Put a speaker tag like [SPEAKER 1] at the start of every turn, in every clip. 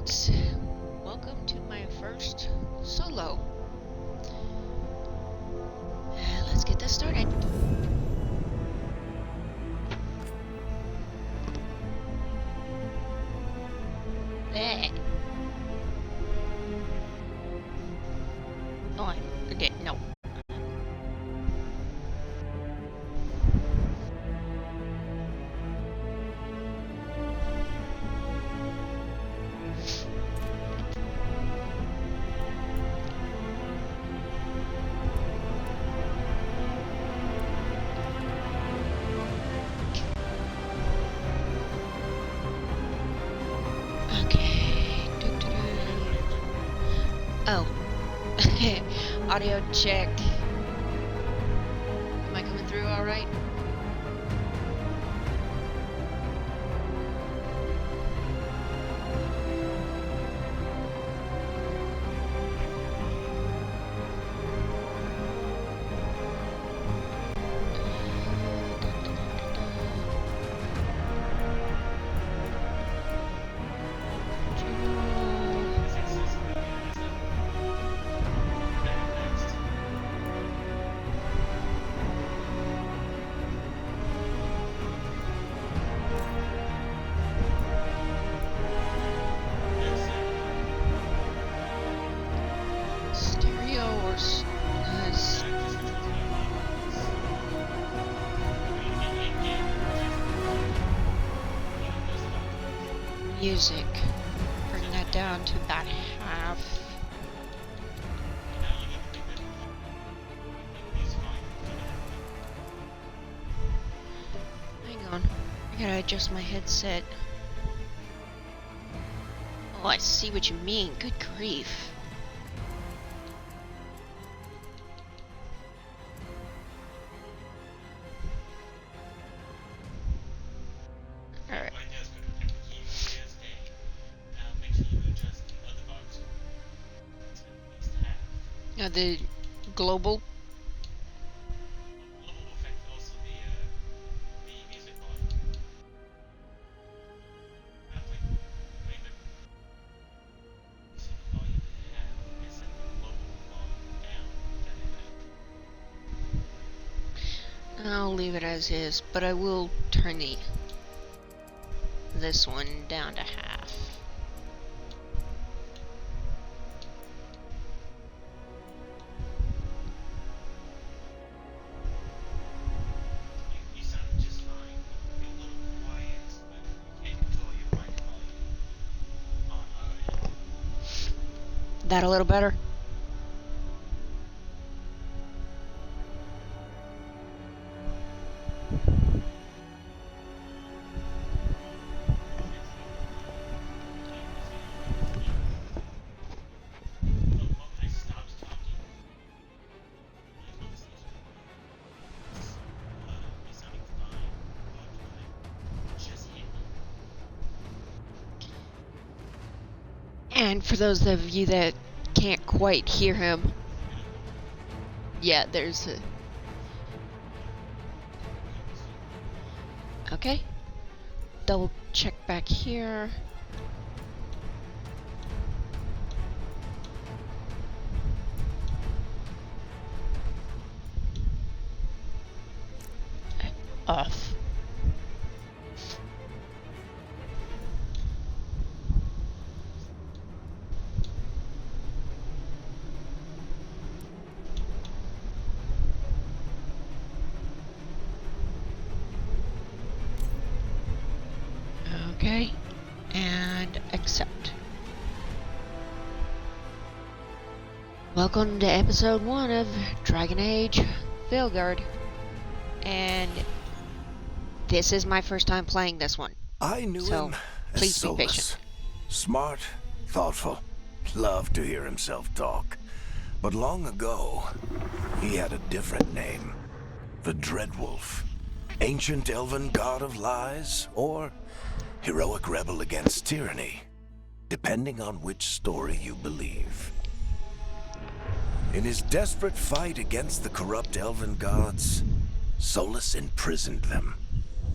[SPEAKER 1] folks, welcome to my first solo. Let's get this started. Bleh. Oh, I did no. Oh. Audio check. Am I coming through alright? Music. Bring that down to about half. Hang on. I gotta adjust my headset. Oh, I see what you mean. Good grief. The global. I'll leave it as is, but I will turn this one down to half. That a little better? And for those of you that can't quite hear him, yeah, there's a... Okay. Double check back here. Off. Okay, and accept. Welcome to episode 1 of Dragon Age Veilguard. And this is my first time playing this one.
[SPEAKER 2] I knew him as
[SPEAKER 1] please be
[SPEAKER 2] Solus.
[SPEAKER 1] patient.
[SPEAKER 2] Smart, thoughtful, loved to hear himself talk. But long ago, he had a different name. The Dreadwolf. Ancient elven god of lies, or heroic rebel against tyranny, depending on which story you believe. In his desperate fight against the corrupt elven gods, Solus imprisoned them,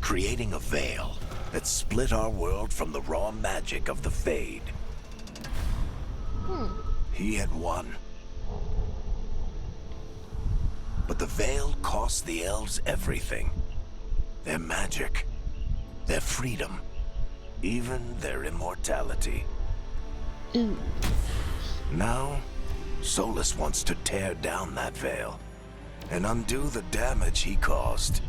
[SPEAKER 2] creating a veil that split our world from the raw magic of the Fade.
[SPEAKER 1] Hmm.
[SPEAKER 2] He had won. But the veil cost the elves everything. Their magic, their freedom, even their immortality.
[SPEAKER 1] Ooh.
[SPEAKER 2] Now, Solus wants to tear down that veil and undo the damage he caused,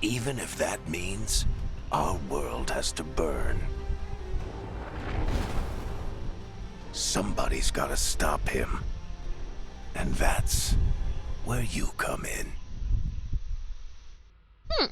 [SPEAKER 2] even if that means our world has to burn. Somebody's gotta stop him. And that's where you come in.
[SPEAKER 1] Hmm.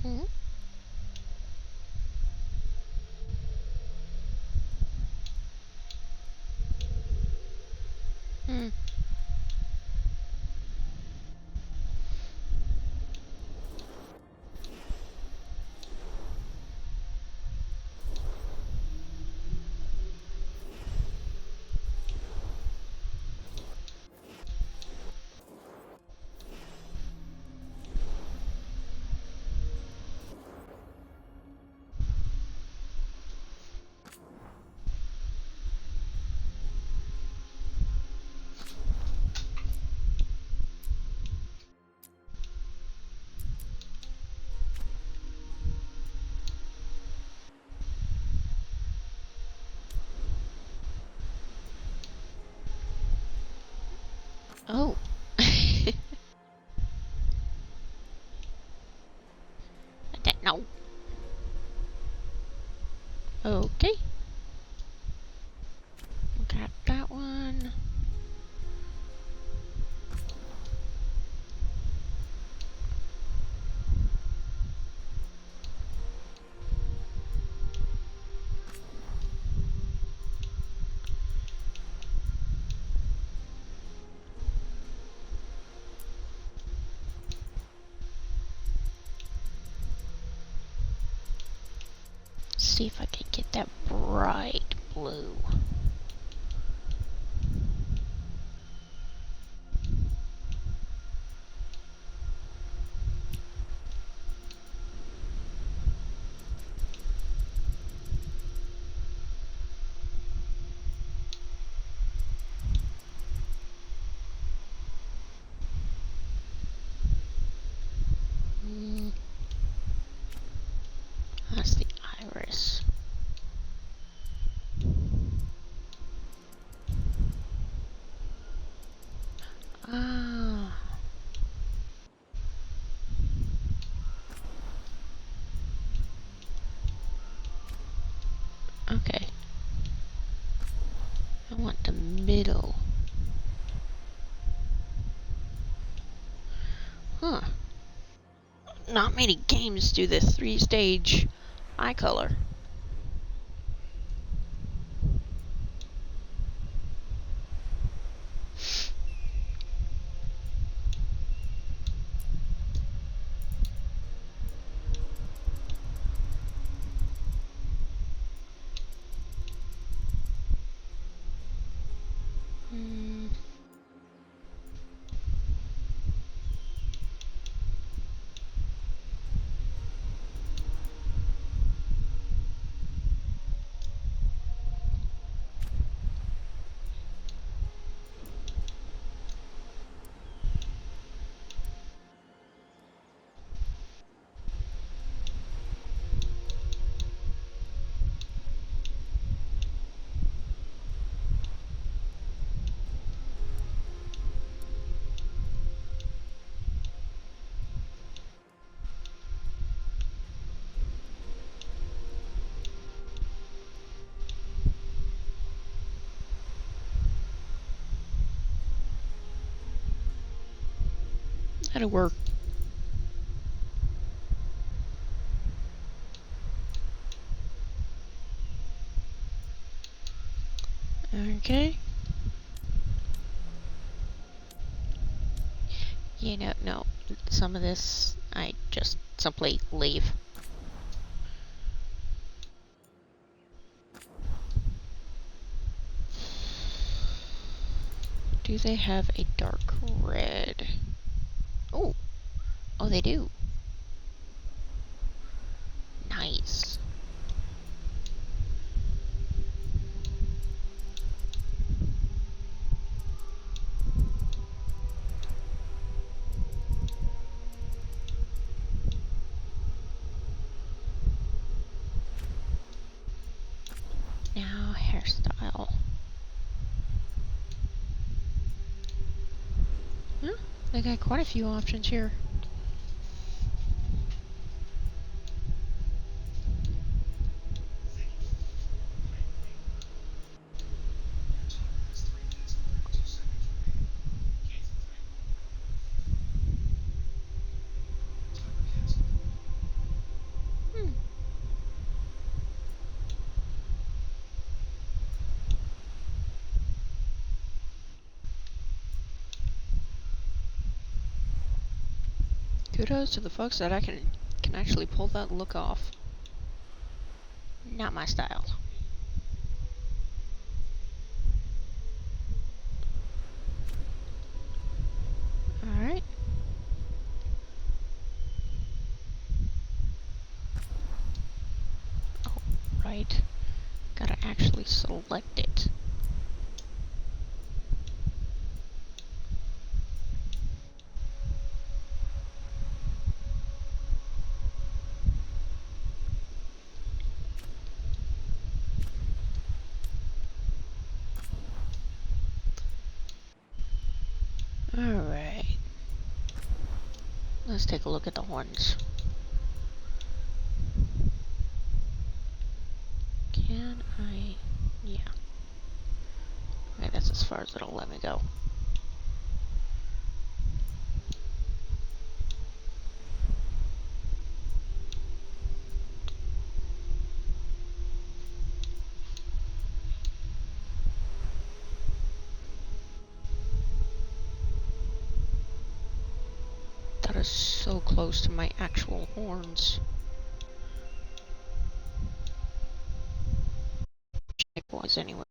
[SPEAKER 1] Hmm. Hmm. Oh. I didn't know. Okay. Got that one. See if I can get that bright blue. That's the iris. Ah. Okay. I want the middle. Huh. Not many games do the 3-stage eye color. That'll work. Okay. You know, no. Some of this, I just simply leave. Do they have a dark red? Oh. Oh, they do. Nice. Now, hairstyle. Huh? They got quite a few options here. Kudos to the folks that I can actually pull that look off. Not my style. Alright. Oh, right. Gotta actually select it. Alright. Let's take a look at the horns. Can I... yeah. Okay, that's as far as it'll let me go. That is so close to my actual horns. It was anyway.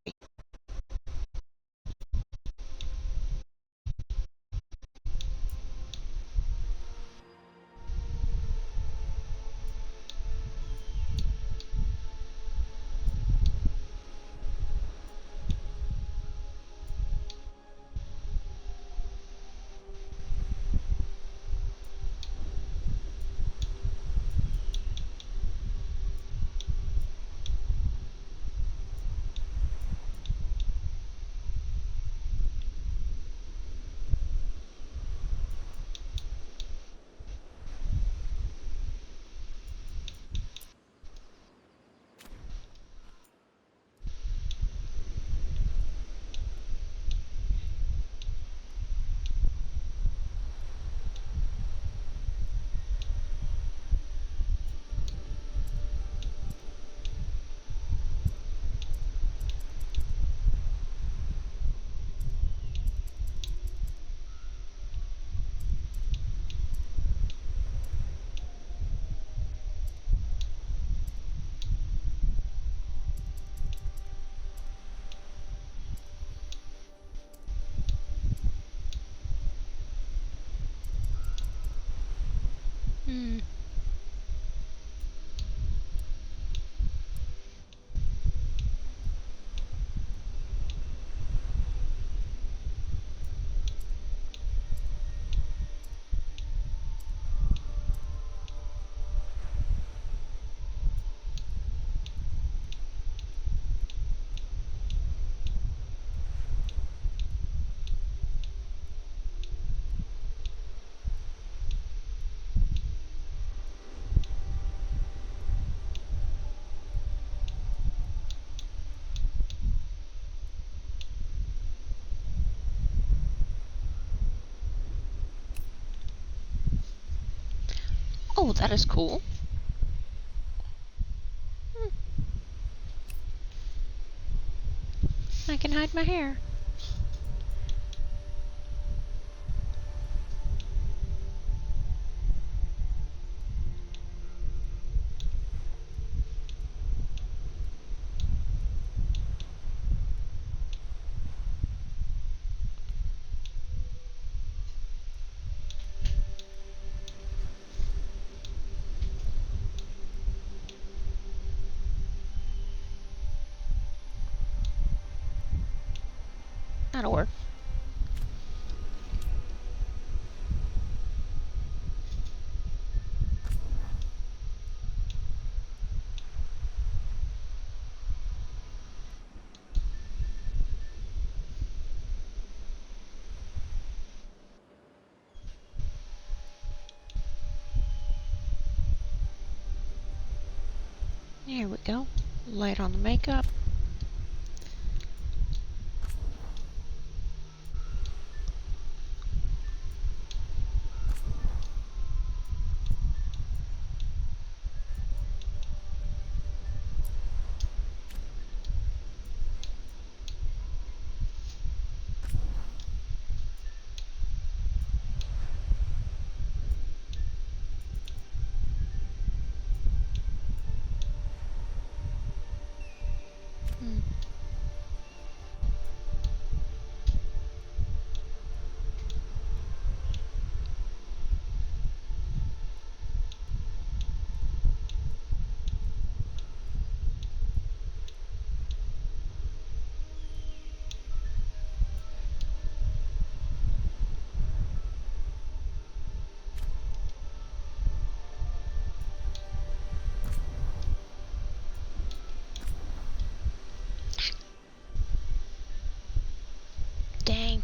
[SPEAKER 1] Oh, that is cool. I can hide my hair. That'll work. There we go. Light on the makeup. Dang.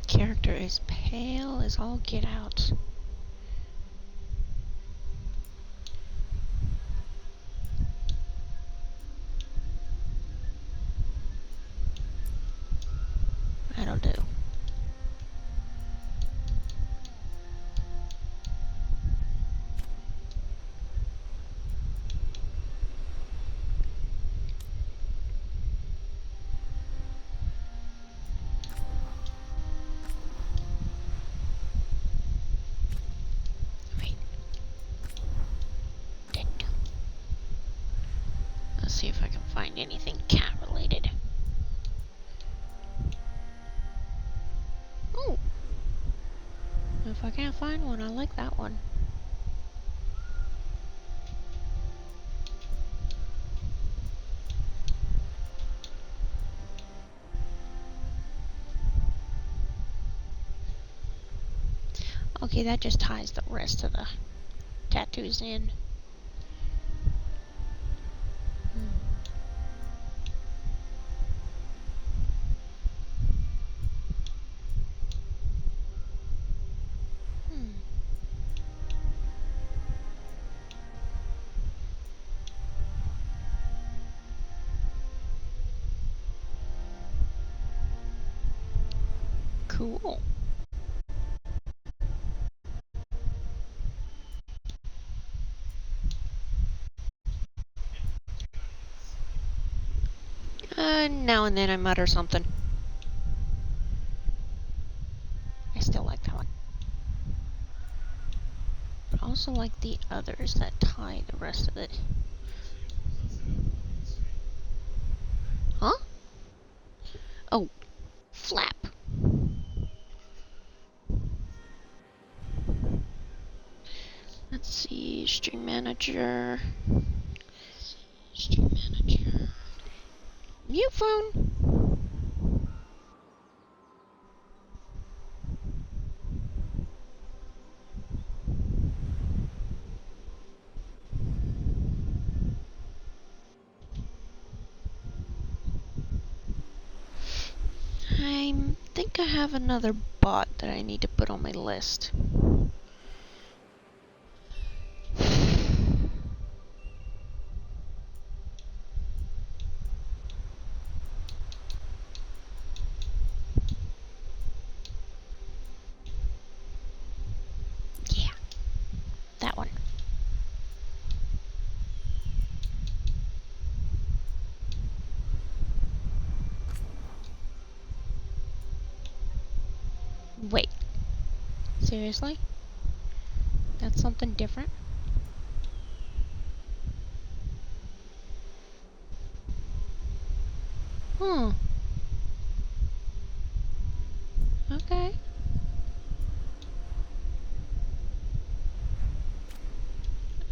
[SPEAKER 1] Character is pale as all get out. That'll do. Wait. Didn't do. Let's see if I can find anything cat related. Oh. If I can't find one, I like that one. Okay, that just ties the rest of the tattoos in. Cool. Now and then I mutter something. I still like that one. But I also like the others that tie the rest of it. Huh? Oh, flap. Let's see, stream manager. Stream manager. Mute phone. I think I have another bot that I need to put on my list. Yeah, that one. Wait, seriously? That's something different? Hmm. Okay.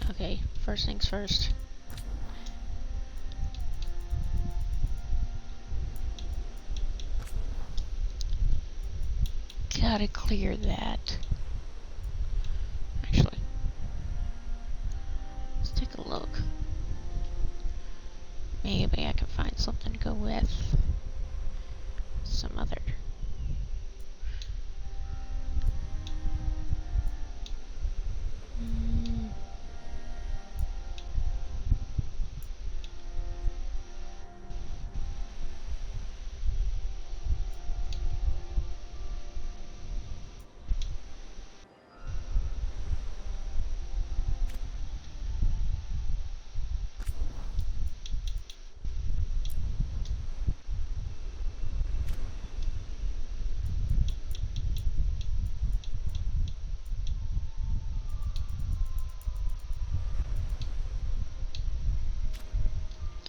[SPEAKER 1] Okay, first things first. Gotta clear that. Actually, let's take a look. Maybe I can find something to go with some other.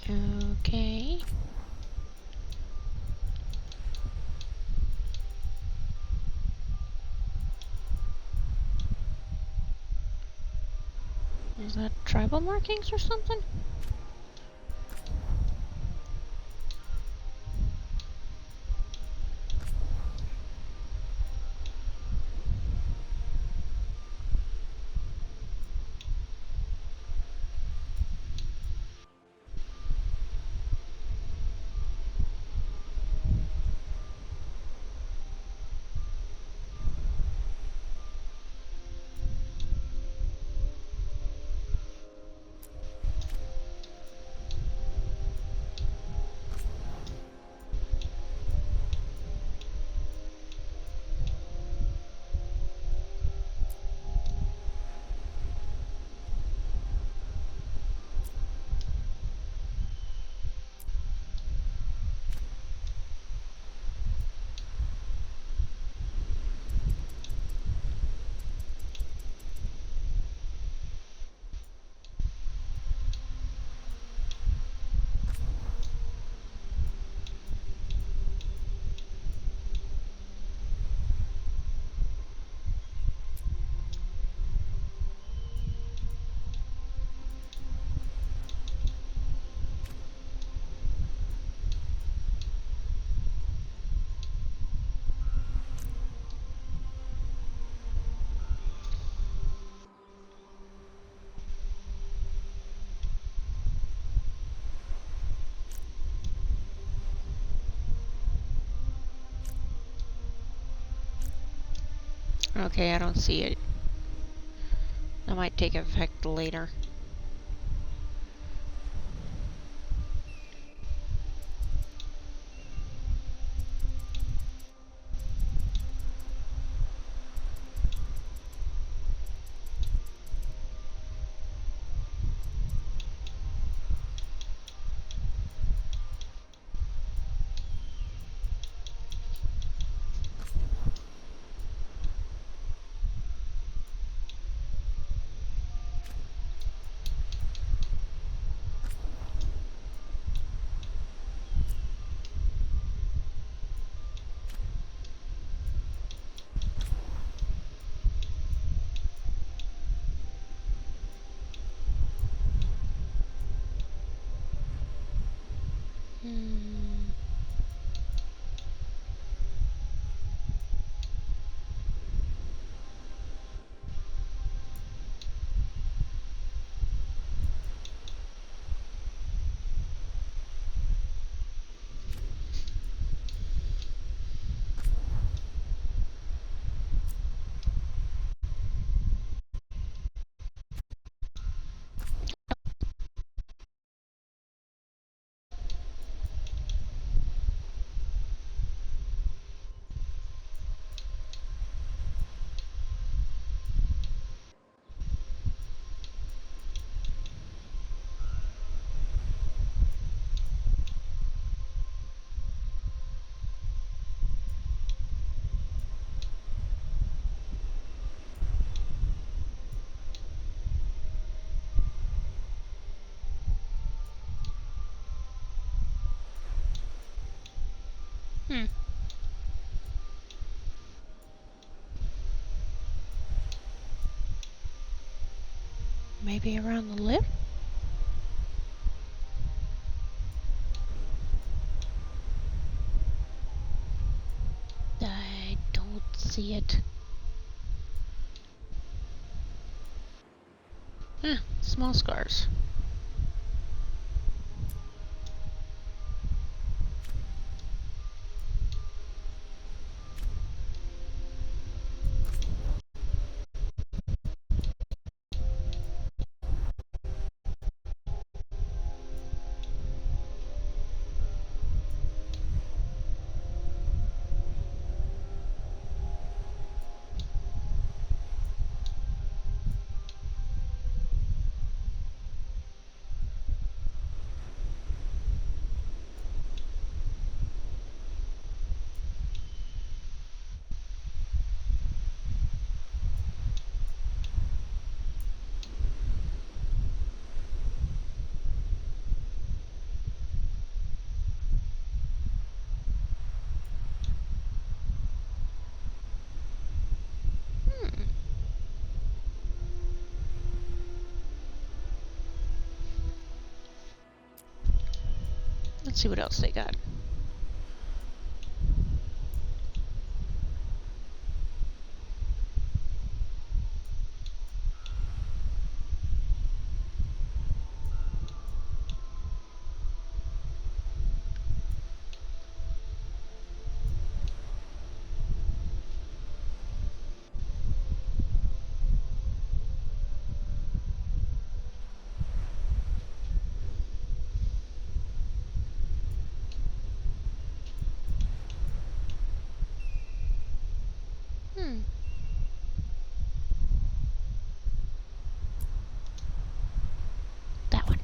[SPEAKER 1] Okay. Is that tribal markings or something? Okay, I don't see it. That might take effect later. Hmm. Maybe around the lip? I don't see it. Small scars. Let's see what else they got. That one.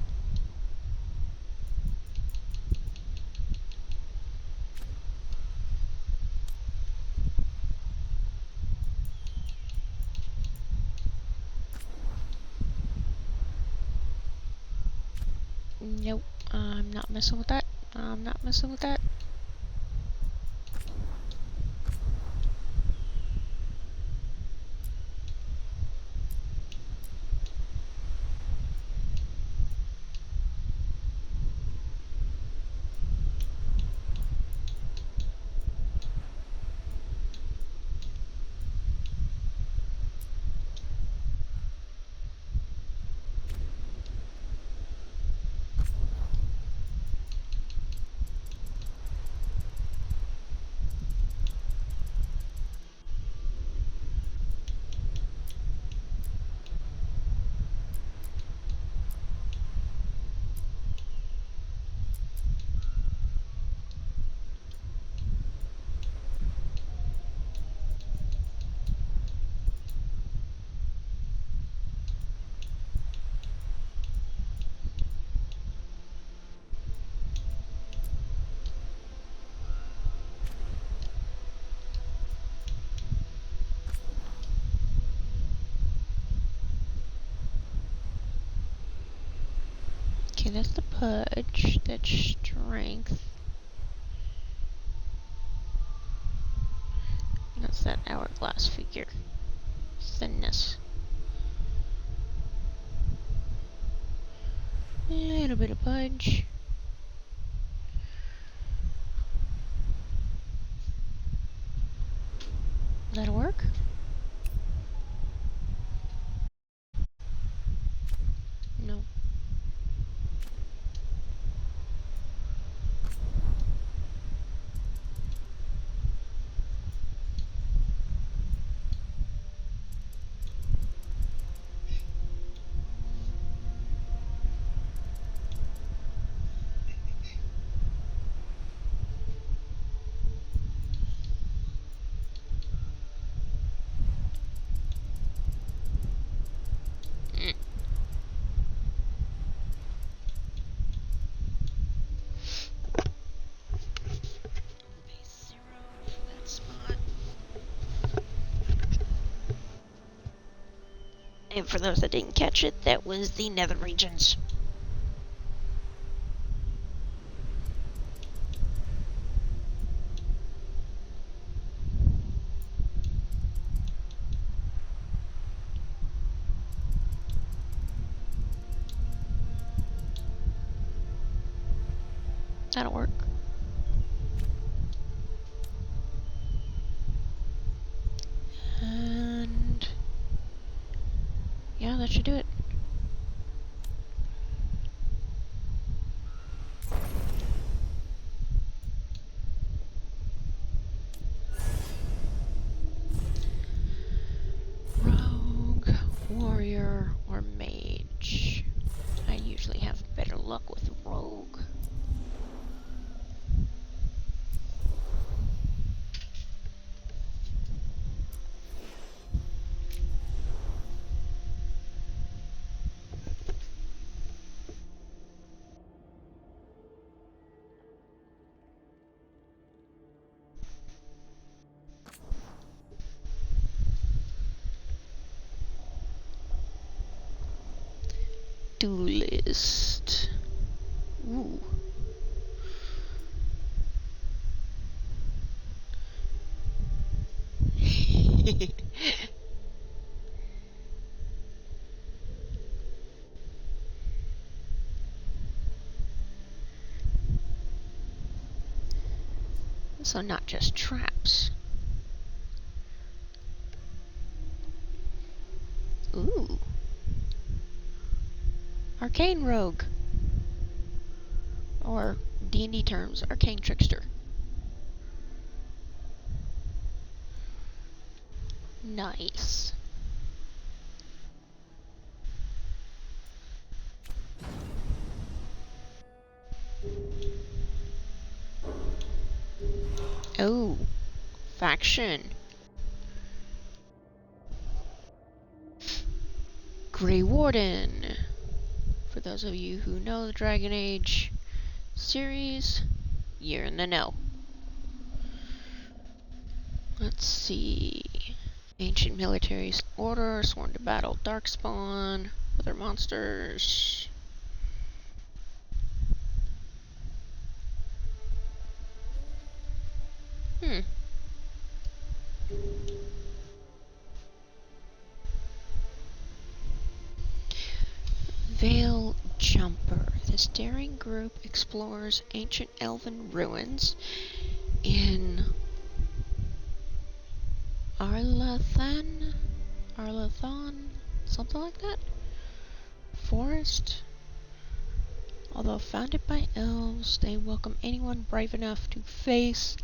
[SPEAKER 1] Nope. I'm not messing with that. I'm not messing with that. Okay, that's the pudge. That's strength. That's that hourglass figure. Thinness. And a bit of pudge. That'll work. No. And for those that didn't catch it, that was the nether regions. That'll work. And yeah, that should do it. Rogue, warrior, or mage. I usually have better luck with rogue. Duelist. Ooh. So not just traps. Ooh. Arcane rogue. Or D&D terms, arcane trickster. Nice. Oh, faction. Grey Warden. For those of you who know the Dragon Age series, you're in the know. Let's see. Ancient military order, sworn to battle, darkspawn, other monsters. Veil Jumper. This daring group explores ancient elven ruins in Arlathon, something like that. Forest. Although founded by elves, they welcome anyone brave enough to face.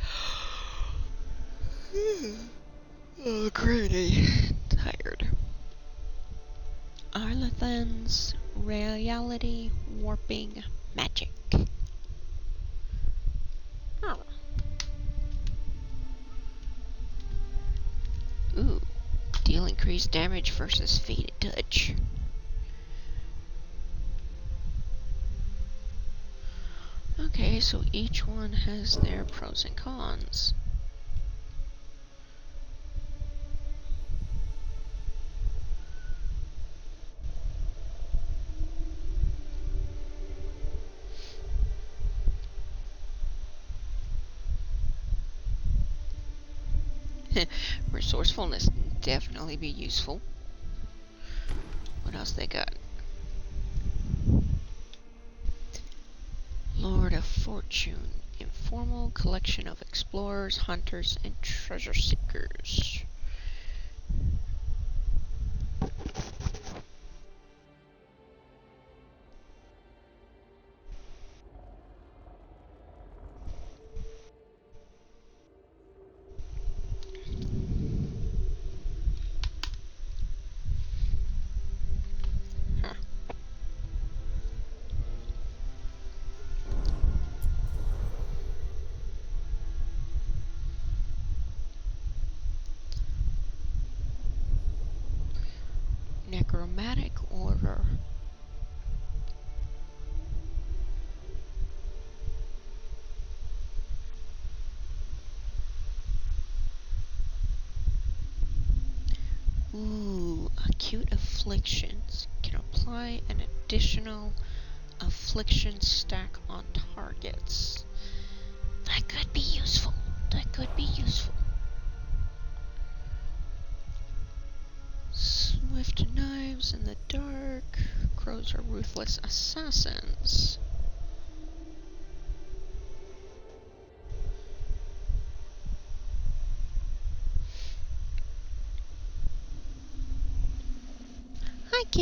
[SPEAKER 1] Oh, granny. Tired. Arlathon's reality warping magic. Oh. Ooh. Deal increased damage versus faded touch. Okay, so each one has their pros and cons. Resourcefulness can definitely be useful. What else they got? Lord of Fortune. Informal collection of explorers, hunters, and treasure seekers. Necromantic order. Ooh, acute afflictions. Can apply an additional affliction stack on targets. That could be useful. That could be useful. Swift knives in the dark. Crows are ruthless assassins.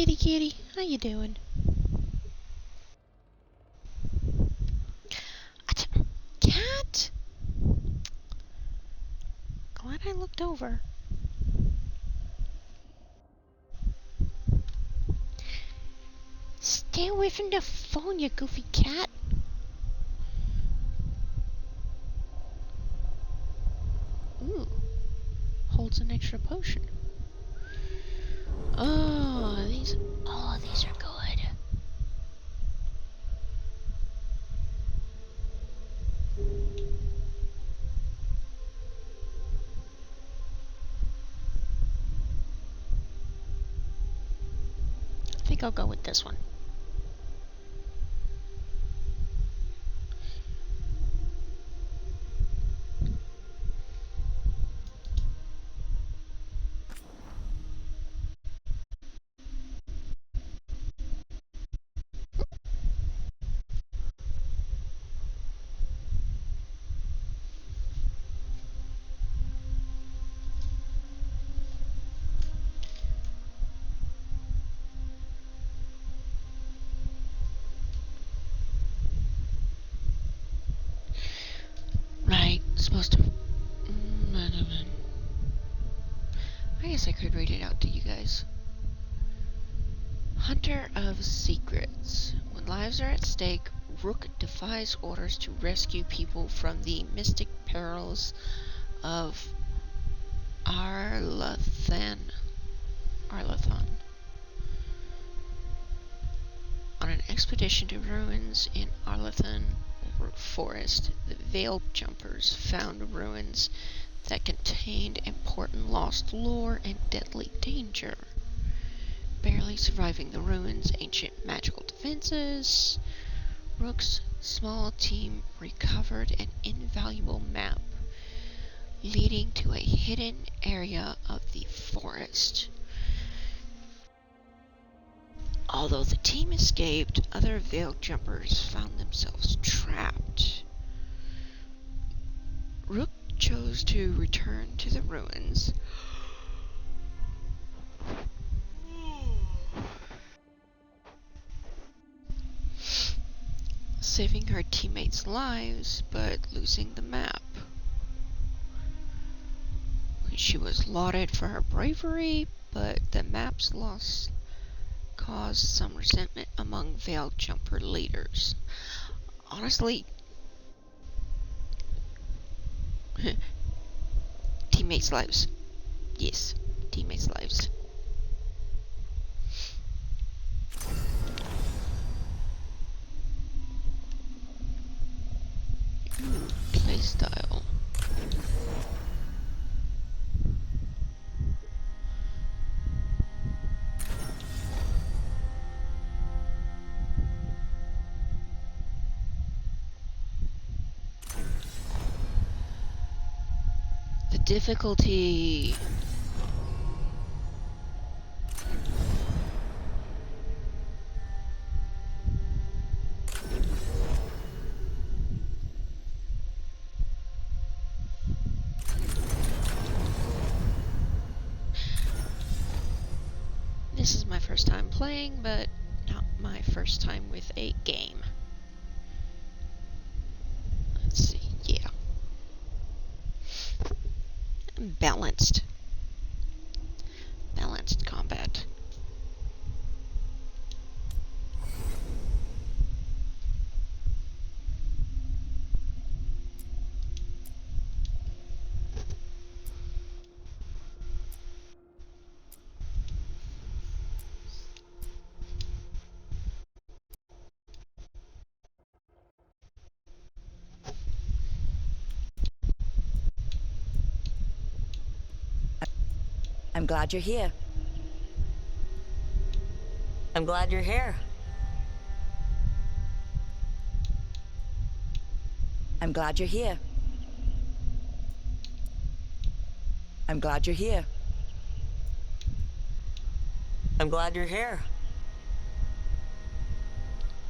[SPEAKER 1] kitty. How you doing? Cat? Glad I looked over. Stay away from the phone, you goofy cat. Ooh. Holds an extra potion. Oh, these are good. I think I'll go with this one. Right, supposed to... I guess I could read it out to you guys. Hunter of Secrets. When lives are at stake, Rook defies orders to rescue people from the mystic perils of Arlathan. On an expedition to ruins in Arlathan Forest, the Veiled Jumpers found ruins that contained important lost lore and deadly danger. Barely surviving the ruins' ancient magical defenses, Rook's small team recovered an invaluable map leading to a hidden area of the forest. Although the team escaped, other Veiled Jumpers found themselves trapped. Rook chose to return to the ruins, saving her teammates' lives, but losing the map. She was lauded for her bravery, but the map's loss caused some resentment among Veiled Jumper leaders. Honestly, teammates' lives. Yes, teammates' lives. Playstyle. The difficulty... This is my first time playing, but not my first time with a game. Let's see, yeah. Balanced combat.
[SPEAKER 3] I'm glad you're here. I'm glad you're here. I'm glad you're here. I'm glad you're here. I'm glad you're here.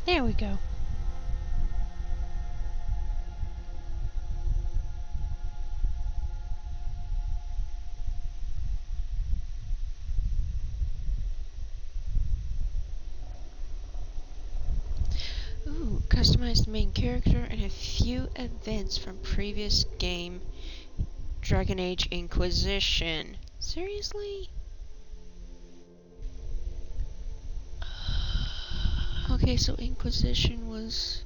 [SPEAKER 1] There we go. customize the main character and a few events from previous game, Dragon Age Inquisition. Seriously? Okay, so Inquisition was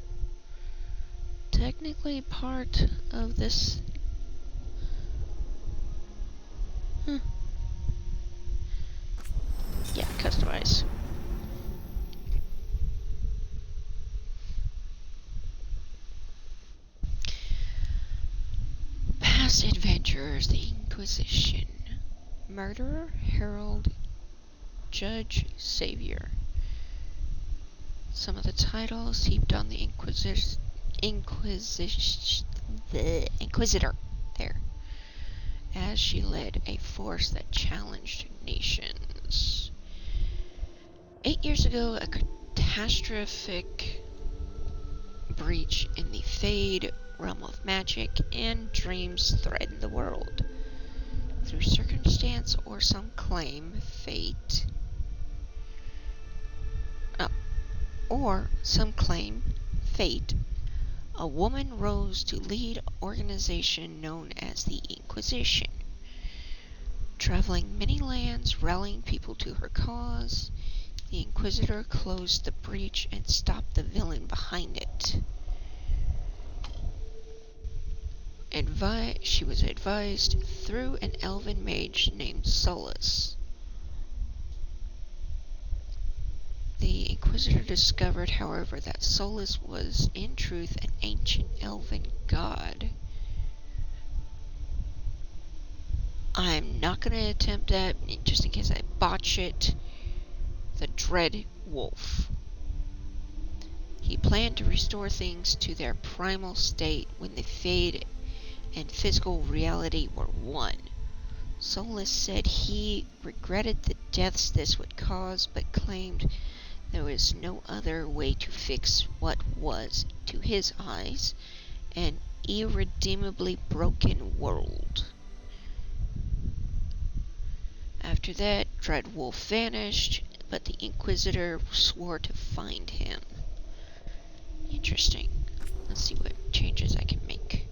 [SPEAKER 1] technically part of this. Yeah, customize. Past adventurers, the Inquisition. Murderer, Herald, Judge, Savior. Some of the titles heaped on the Inquisitor there, as she led a force that challenged nations. 8 years ago, a catastrophic breach in the Fade realm of magic and dreams threatened the world. Through circumstance or some claim, fate, a woman rose to lead an organization known as the Inquisition. Traveling many lands, rallying people to her cause, the Inquisitor closed the breach and stopped the villain behind it. She was advised through an elven mage named Solus. The Inquisitor discovered, however, that Solus was in truth an ancient elven god. I'm not going to attempt that, just in case I botch it. The Dread Wolf. He planned to restore things to their primal state when the Fade and physical reality were one. Solus said he regretted the deaths this would cause, but claimed there was no other way to fix what was, to his eyes, an irredeemably broken world. After that, Dreadwolf vanished, but the Inquisitor swore to find him. Interesting. Let's see what changes I can make.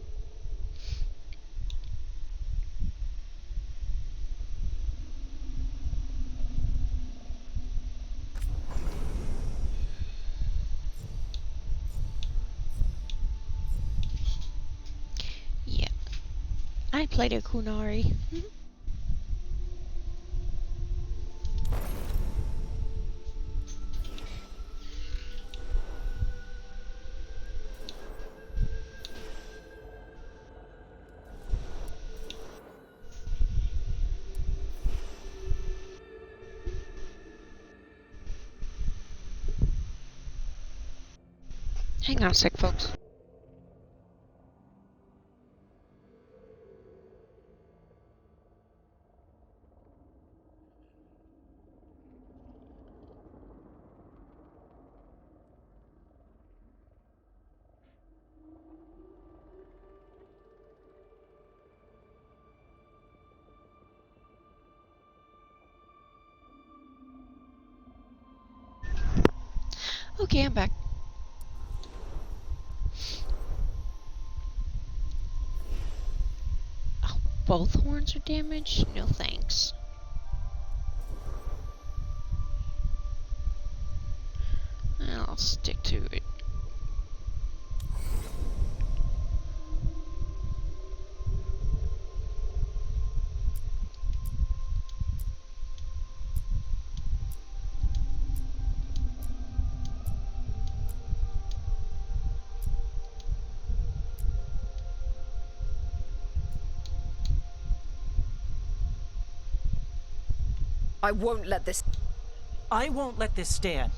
[SPEAKER 1] Yeah. I played a Kunari. Hang on a sec, folks. Okay, I'm back. Oh, both horns are damaged? No thanks. I'll stick to it.
[SPEAKER 4] I won't let this...
[SPEAKER 5] I won't let this stand.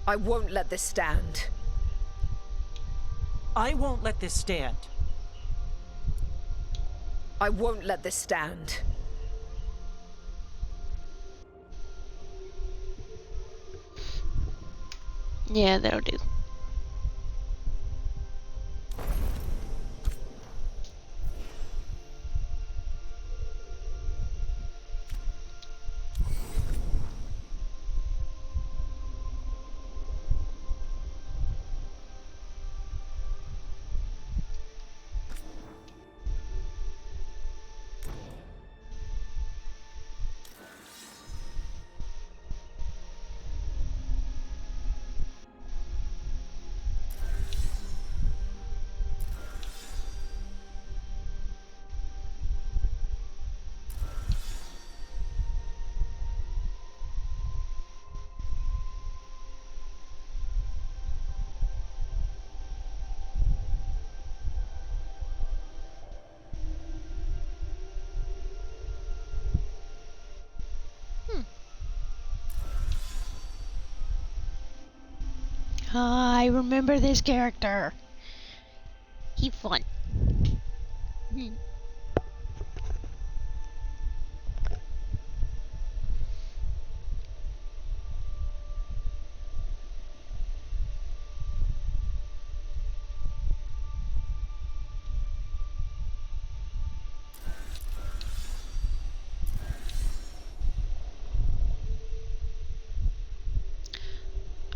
[SPEAKER 4] I won't let this stand.
[SPEAKER 5] I won't let this stand.
[SPEAKER 4] I won't let this stand.
[SPEAKER 1] Yeah, that'll do. I remember this character. He fun.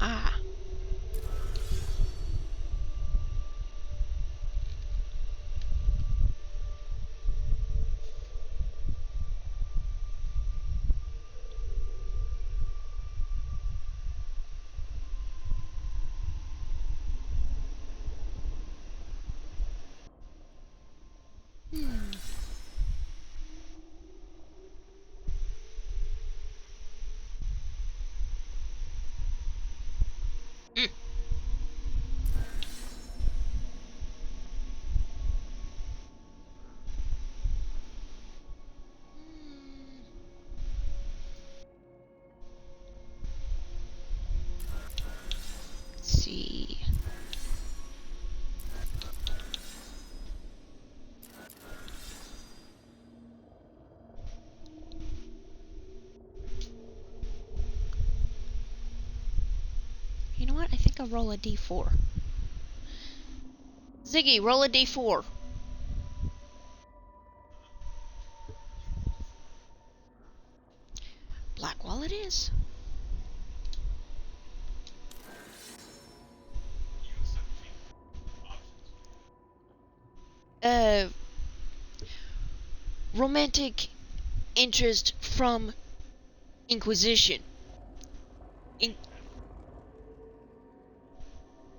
[SPEAKER 1] Ah. Let's see. You know what? I think I'll roll a d4. Ziggy, roll a d4. Blackwall it is. Romantic interest from Inquisition.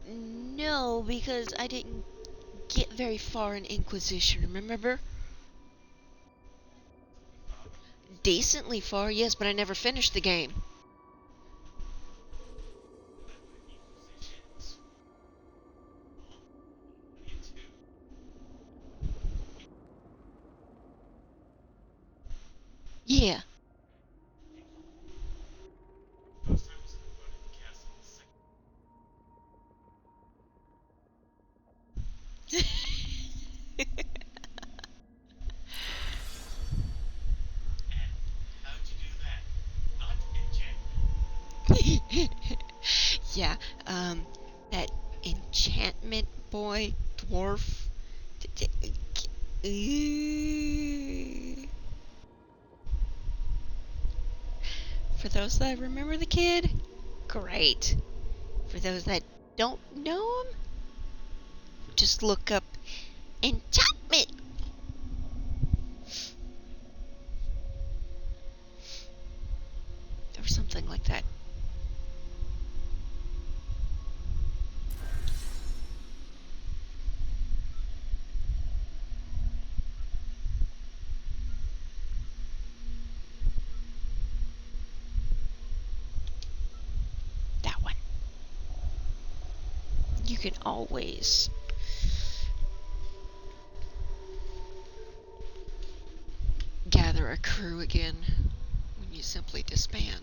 [SPEAKER 1] No, because I didn't get very far in Inquisition, remember? Decently far, yes, but I never finished the game. Yeah. Yeah, that enchantment boy, dwarf. For those that remember the kid, great. For those that don't know him, just look up enchantment. Or something like that. That one. You can always gather a crew again when you simply disband.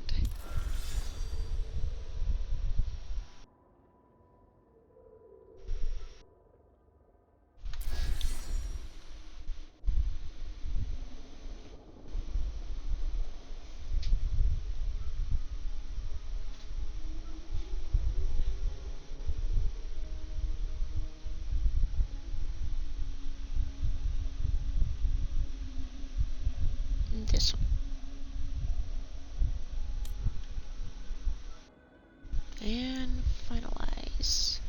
[SPEAKER 1] This one. And finalize.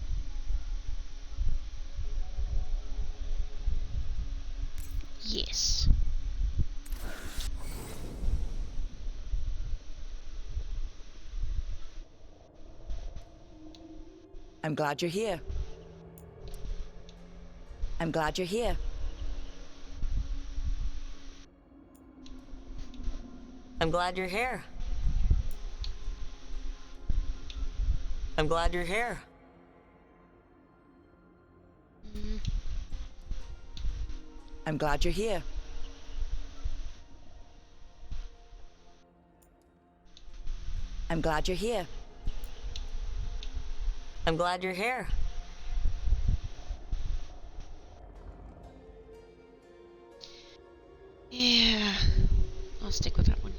[SPEAKER 1] Yes.
[SPEAKER 3] I'm glad you're here. I'm glad you're here. I'm glad you're here. I'm glad you're here. I'm glad you're here. I'm glad you're here. I'm glad you're here.
[SPEAKER 1] Yeah, I'll stick with that one.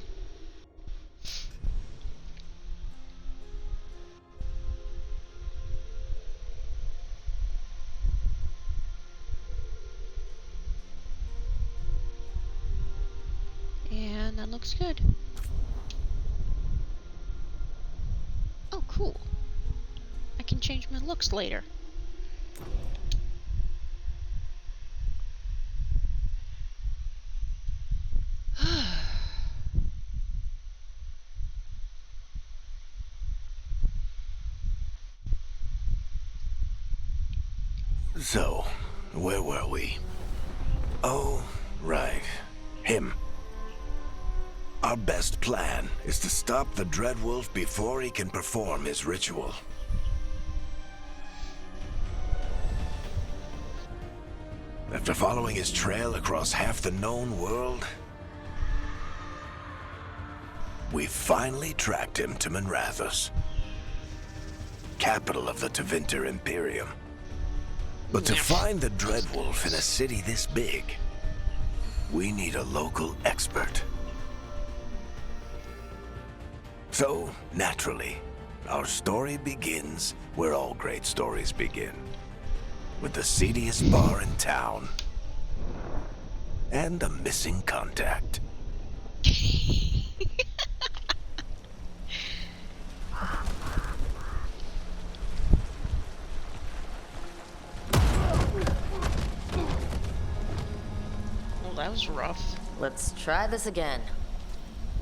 [SPEAKER 1] And that looks good. Oh, cool. I can change my looks later.
[SPEAKER 2] So, where were we? Oh, right. Him. Our best plan is to stop the Dreadwolf before he can perform his ritual. After following his trail across half the known world, we finally tracked him to Manrathus, capital of the Tevinter Imperium. But to find the Dreadwolf in a city this big, we need a local expert. So, naturally, our story begins where all great stories begin. With the seediest bar in town. And a missing contact.
[SPEAKER 1] Well, that was rough.
[SPEAKER 3] Let's try this again.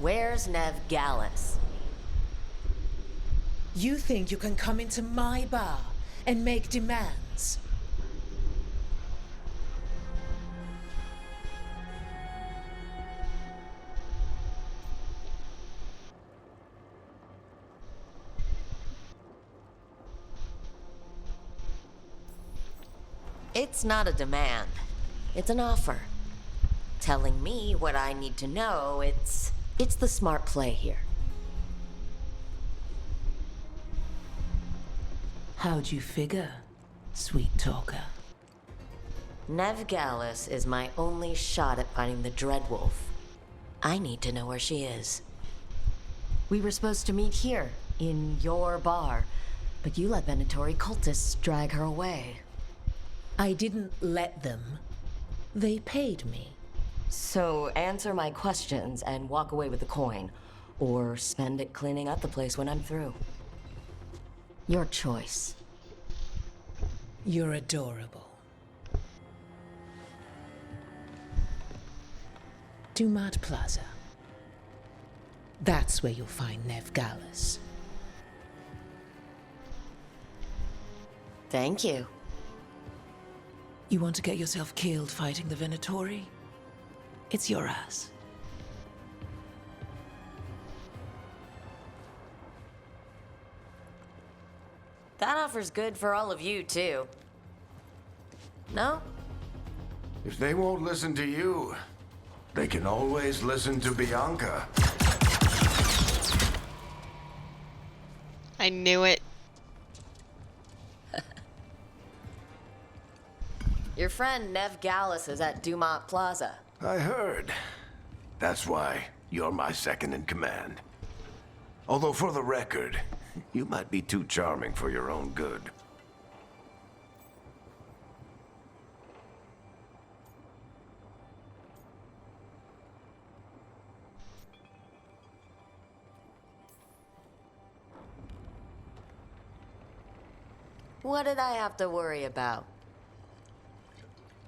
[SPEAKER 3] Where's Nev Gallus?
[SPEAKER 6] You think you can come into my bar and make demands?
[SPEAKER 3] It's not a demand. It's an offer. Telling me what I need to know, it's the smart play here.
[SPEAKER 6] How'd you figure, sweet talker?
[SPEAKER 3] Nev Gallus is my only shot at finding the Dreadwolf. I need to know where she is. We were supposed to meet here, in your bar, but you let Venatori cultists drag her away.
[SPEAKER 6] I didn't let them. They paid me.
[SPEAKER 3] So answer my questions and walk away with the coin, or spend it cleaning up the place when I'm through. Your choice.
[SPEAKER 6] You're adorable. Dumat Plaza. That's where you'll find Nev Gallus.
[SPEAKER 3] Thank you.
[SPEAKER 6] You want to get yourself killed fighting the Venatori? It's your ass.
[SPEAKER 3] That offer's good for all of you, too. No?
[SPEAKER 2] If they won't listen to you, they can always listen to Bianca.
[SPEAKER 1] I knew it.
[SPEAKER 3] Your friend Nev Gallus is at Dumont Plaza.
[SPEAKER 2] I heard. That's why you're my second in command. Although for the record, you might be too charming for your own good.
[SPEAKER 3] What did I have to worry about?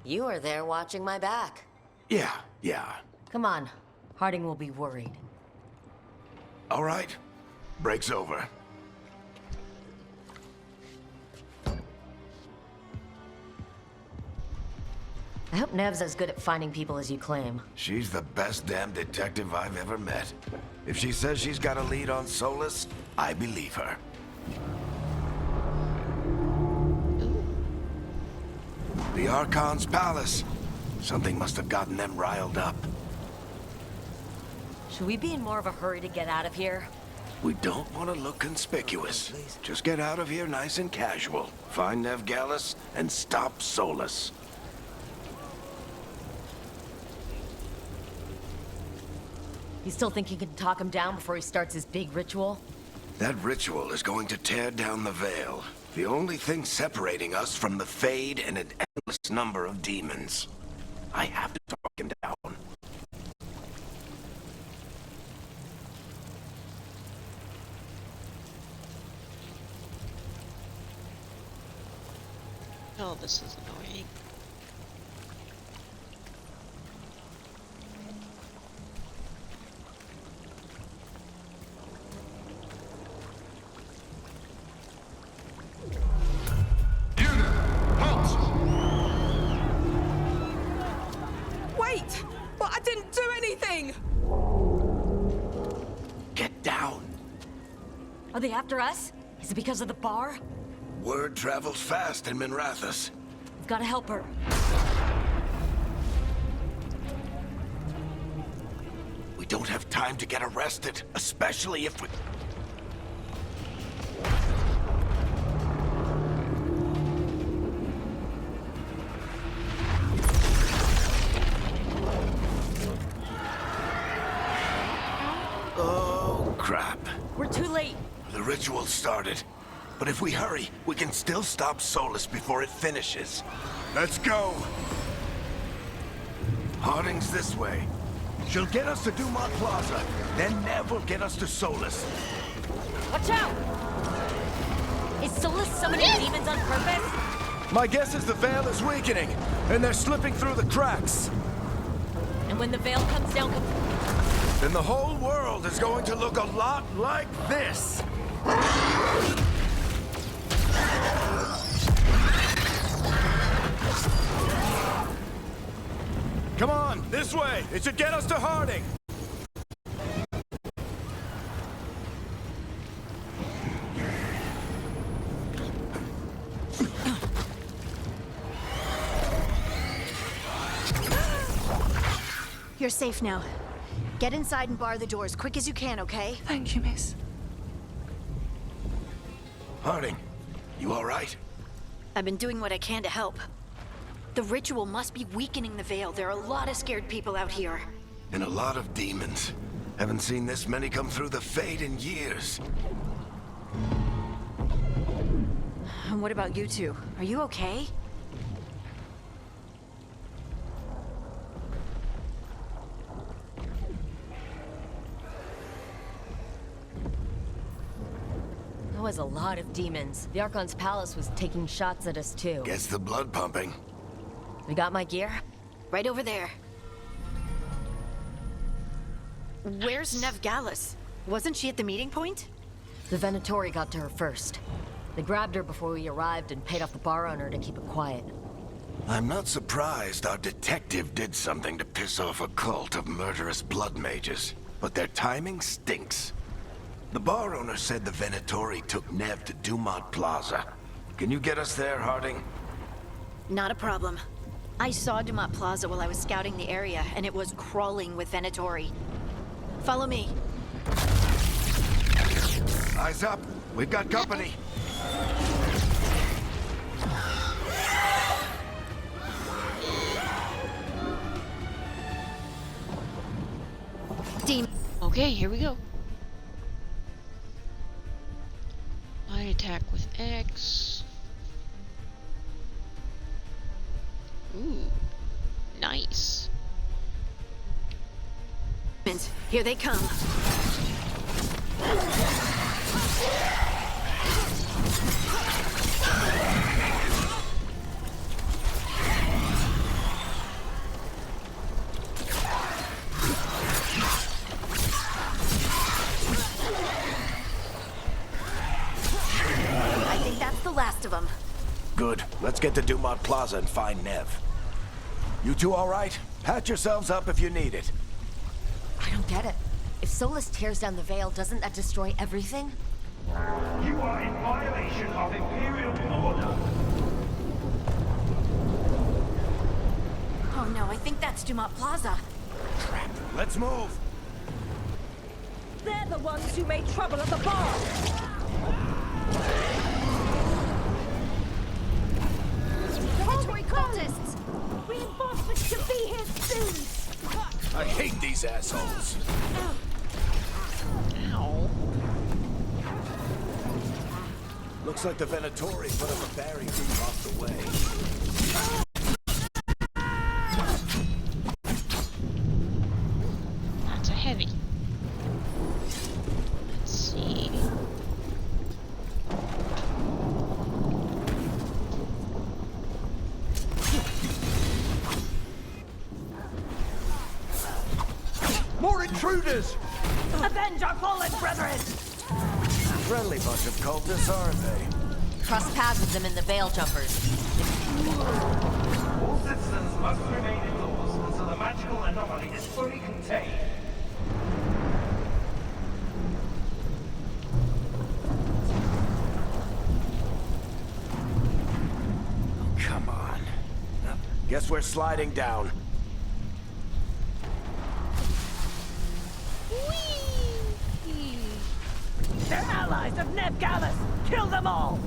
[SPEAKER 3] You were there watching my back.
[SPEAKER 2] Yeah.
[SPEAKER 3] Come on, Harding will be worried.
[SPEAKER 2] All right. Break's over.
[SPEAKER 3] I hope Nev's as good at finding people as you claim.
[SPEAKER 2] She's the best damn detective I've ever met. If she says she's got a lead on Solus, I believe her. The Archon's palace. Something must have gotten them riled up.
[SPEAKER 3] Should we be in more of a hurry to get out of here?
[SPEAKER 2] We don't want to look conspicuous. Just get out of here nice and casual. Find Nevgalis and stop Solus.
[SPEAKER 3] You still think you can talk him down before he starts his big ritual?
[SPEAKER 2] That ritual is going to tear down the Veil. The only thing separating us from the Fade and an endless number of demons. I have to talk him down.
[SPEAKER 1] Oh, this is annoying.
[SPEAKER 4] Wait! But I didn't do anything!
[SPEAKER 2] Get down.
[SPEAKER 3] Are they after us? Is it because of the bar?
[SPEAKER 2] Word travels fast in Minrathous.
[SPEAKER 3] We've got to help her.
[SPEAKER 2] We don't have time to get arrested, especially if we... Oh, crap.
[SPEAKER 3] We're too late.
[SPEAKER 2] The ritual started. But if we hurry, we can still stop Solus before it finishes. Let's go! Harding's this way. She'll get us to Dumont Plaza. Then Nev will get us to Solus.
[SPEAKER 3] Watch out! Is Solus summoning demons on purpose?
[SPEAKER 2] My guess is the Veil is weakening, and they're slipping through the cracks.
[SPEAKER 3] And when the veil comes down,
[SPEAKER 2] Then the whole world is going to look a lot like this. Come on, this way. It should get us to Harding.
[SPEAKER 7] You're safe now. Get inside and bar the doors quick as you can, okay?
[SPEAKER 6] Thank you, miss.
[SPEAKER 2] Harding, you all right?
[SPEAKER 7] I've been doing what I can to help. The ritual must be weakening the Veil. There are a lot of scared people out here.
[SPEAKER 2] And a lot of demons. Haven't seen this many come through the Fade in years.
[SPEAKER 7] And what about you two? Are you okay?
[SPEAKER 3] that was a lot of demons. The Archon's palace was taking shots at us too.
[SPEAKER 2] Gets the blood pumping.
[SPEAKER 3] We got my gear?
[SPEAKER 7] Right over there. Where's Nevgalis? Wasn't she at the meeting point?
[SPEAKER 3] The Venatori got to her first. They grabbed her before we arrived and paid off the bar owner to keep it quiet.
[SPEAKER 2] I'm not surprised our detective did something to piss off a cult of murderous blood mages, but their timing stinks. The bar owner said the Venatori took Nev to Dumont Plaza. Can you get us there, Harding?
[SPEAKER 7] Not a problem. I saw Dumont Plaza while I was scouting the area, and it was crawling with Venatori. Follow me.
[SPEAKER 2] Eyes up. We've got company.
[SPEAKER 7] Demon.
[SPEAKER 1] Okay, here we go. I attack with X. Ooh, nice.
[SPEAKER 7] Here they come. I think that's the last of them.
[SPEAKER 2] Good. Let's get to Dumont Plaza and find Nev. You two all right? Patch yourselves up if you need it.
[SPEAKER 3] I don't get it. If Solus tears down the Veil, doesn't that destroy everything?
[SPEAKER 8] You are in violation of Imperial order.
[SPEAKER 7] Oh no, I think that's Dumont Plaza.
[SPEAKER 2] Let's move.
[SPEAKER 4] They're the ones who made trouble at the bar!
[SPEAKER 7] Inventory cultists!
[SPEAKER 4] Reinforcements should be here soon!
[SPEAKER 2] I hate these assholes.
[SPEAKER 1] Ow.
[SPEAKER 2] Looks like the Venatori put up a barrier to block the way.
[SPEAKER 1] That's a heavy. Let's see.
[SPEAKER 2] More intruders!
[SPEAKER 4] Avenge our fallen brethren!
[SPEAKER 2] Friendly bunch of cultists, aren't they?
[SPEAKER 3] Cross paths with them in the Veil Jumpers.
[SPEAKER 8] All citizens must remain indoors until the magical anomaly is fully contained.
[SPEAKER 2] Come on. Guess we're sliding down.
[SPEAKER 4] They're allies of Nevgallus! Kill them all!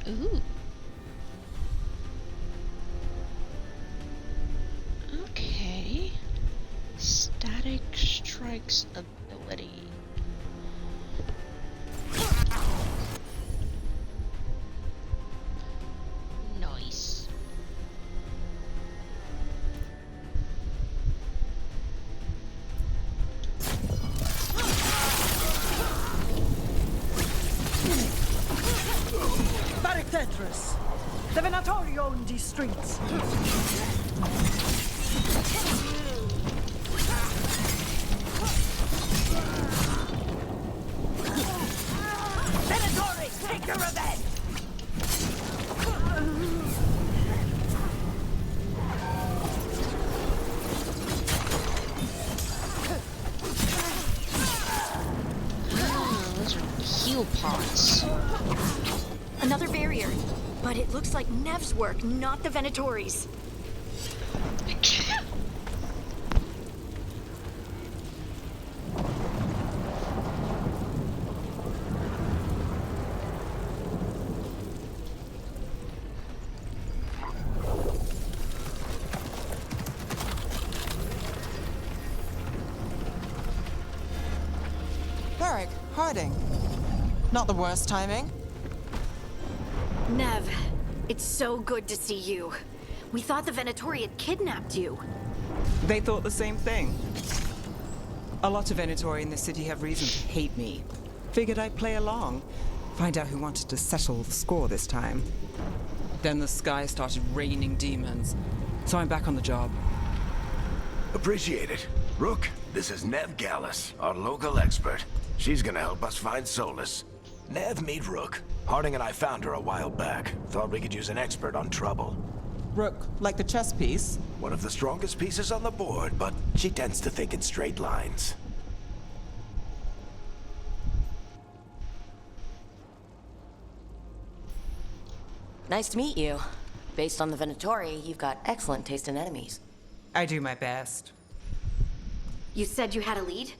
[SPEAKER 1] Ooh. Okay. Static strikes ability. Nice.
[SPEAKER 4] Tetris! The Venatori own these streets! Venatori, take your revenge!
[SPEAKER 1] Ah, those are heal pots.
[SPEAKER 7] Another barrier. But it looks like Nev's work, not the Venatori's.
[SPEAKER 9] Varric, Harding. Not the worst timing.
[SPEAKER 7] Nev, it's so good to see you. We thought the Venatori had kidnapped you.
[SPEAKER 9] They thought the same thing. A lot of Venatori in this city have reason to hate me. Figured I'd play along. Find out who wanted to settle the score this time. Then the sky started raining demons. So I'm back on the job.
[SPEAKER 2] Appreciate it. Rook, this is Nevgallus, our local expert. She's gonna help us find Solus. Nev, meet Rook. Harding and I found her a while back. Thought we could use an expert on trouble.
[SPEAKER 9] Rook, like the chess piece?
[SPEAKER 2] One of the strongest pieces on the board, but she tends to think in straight lines.
[SPEAKER 3] Nice to meet you. Based on the Venatori, you've got excellent taste in enemies.
[SPEAKER 9] I do my best.
[SPEAKER 7] You said you had a lead?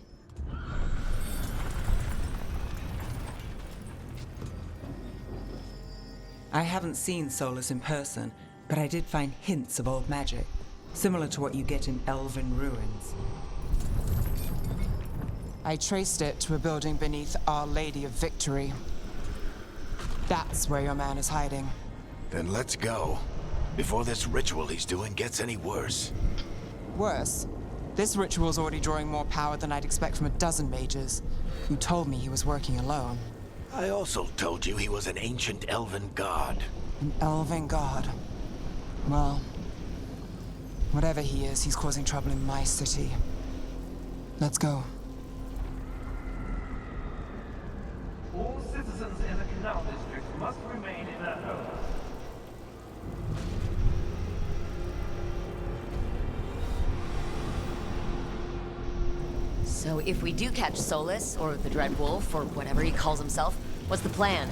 [SPEAKER 9] I haven't seen Solus in person, but I did find hints of old magic, similar to what you get in elven ruins. I traced it to a building beneath Our Lady of Victory. That's where your man is hiding.
[SPEAKER 2] Then let's go. Before this ritual he's doing gets any worse.
[SPEAKER 9] Worse, this ritual's already drawing more power than I'd expect from a dozen mages, who told me he was working alone.
[SPEAKER 2] I also told you he was an ancient elven god.
[SPEAKER 9] An elven god. Well, whatever he is, he's causing trouble in my city. Let's go.
[SPEAKER 8] All citizens in the Canal District must remain in their homes.
[SPEAKER 3] So if we do catch Solus, or the Dreadwolf, or whatever he calls himself, what's the plan?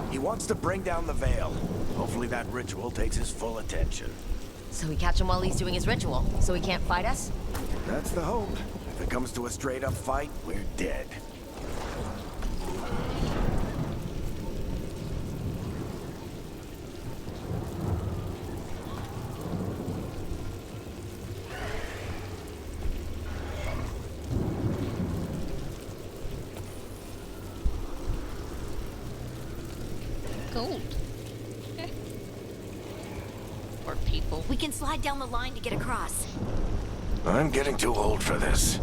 [SPEAKER 2] He wants to bring down the veil. Hopefully that ritual takes his full attention.
[SPEAKER 3] So we catch him while he's doing his ritual, so he can't fight us?
[SPEAKER 2] That's the hope. If it comes to a straight-up fight, we're dead.
[SPEAKER 1] Gold. Eh. Or people.
[SPEAKER 7] We can slide down the line to get across.
[SPEAKER 2] I'm getting too old for this.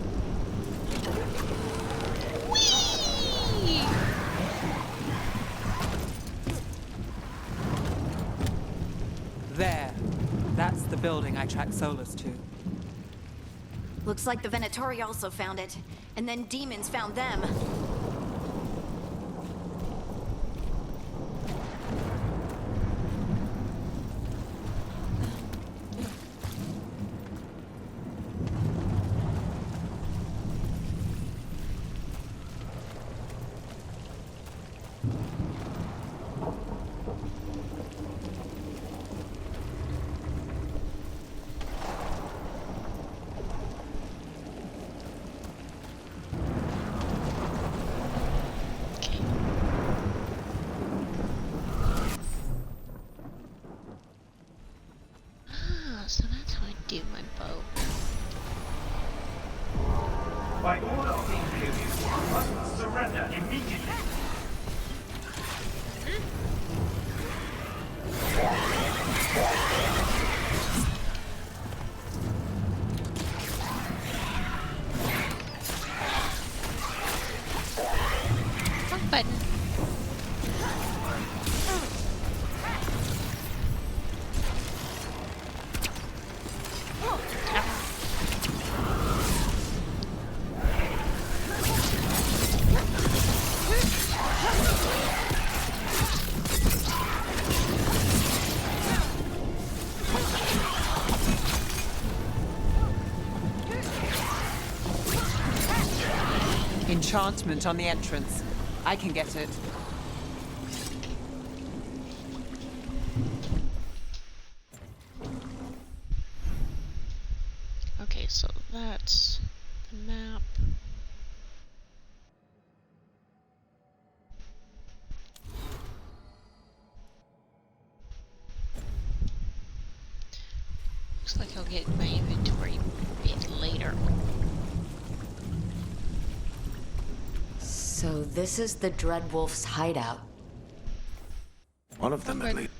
[SPEAKER 1] Whee!
[SPEAKER 9] There. That's the building I tracked Solus to.
[SPEAKER 7] Looks like the Venatori also found it. And then demons found them.
[SPEAKER 1] So that's how I do my bow.
[SPEAKER 8] By order of the Imperium, you must surrender immediately.
[SPEAKER 1] Wrong button.
[SPEAKER 9] Enchantment on the entrance. I can get it.
[SPEAKER 1] Okay, so that's the map. Looks like I'll get my inventory a bit later.
[SPEAKER 3] So this is the Dreadwolf's hideout.
[SPEAKER 2] One of them, at least.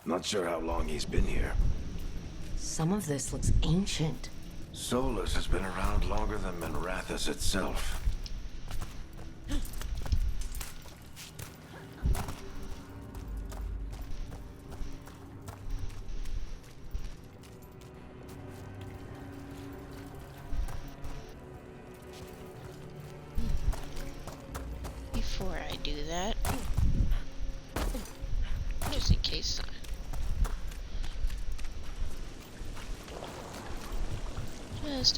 [SPEAKER 2] Not sure how long he's been here.
[SPEAKER 3] Some of this looks ancient.
[SPEAKER 2] Solus has been around longer than Manrathus itself.
[SPEAKER 1] Before I do that, just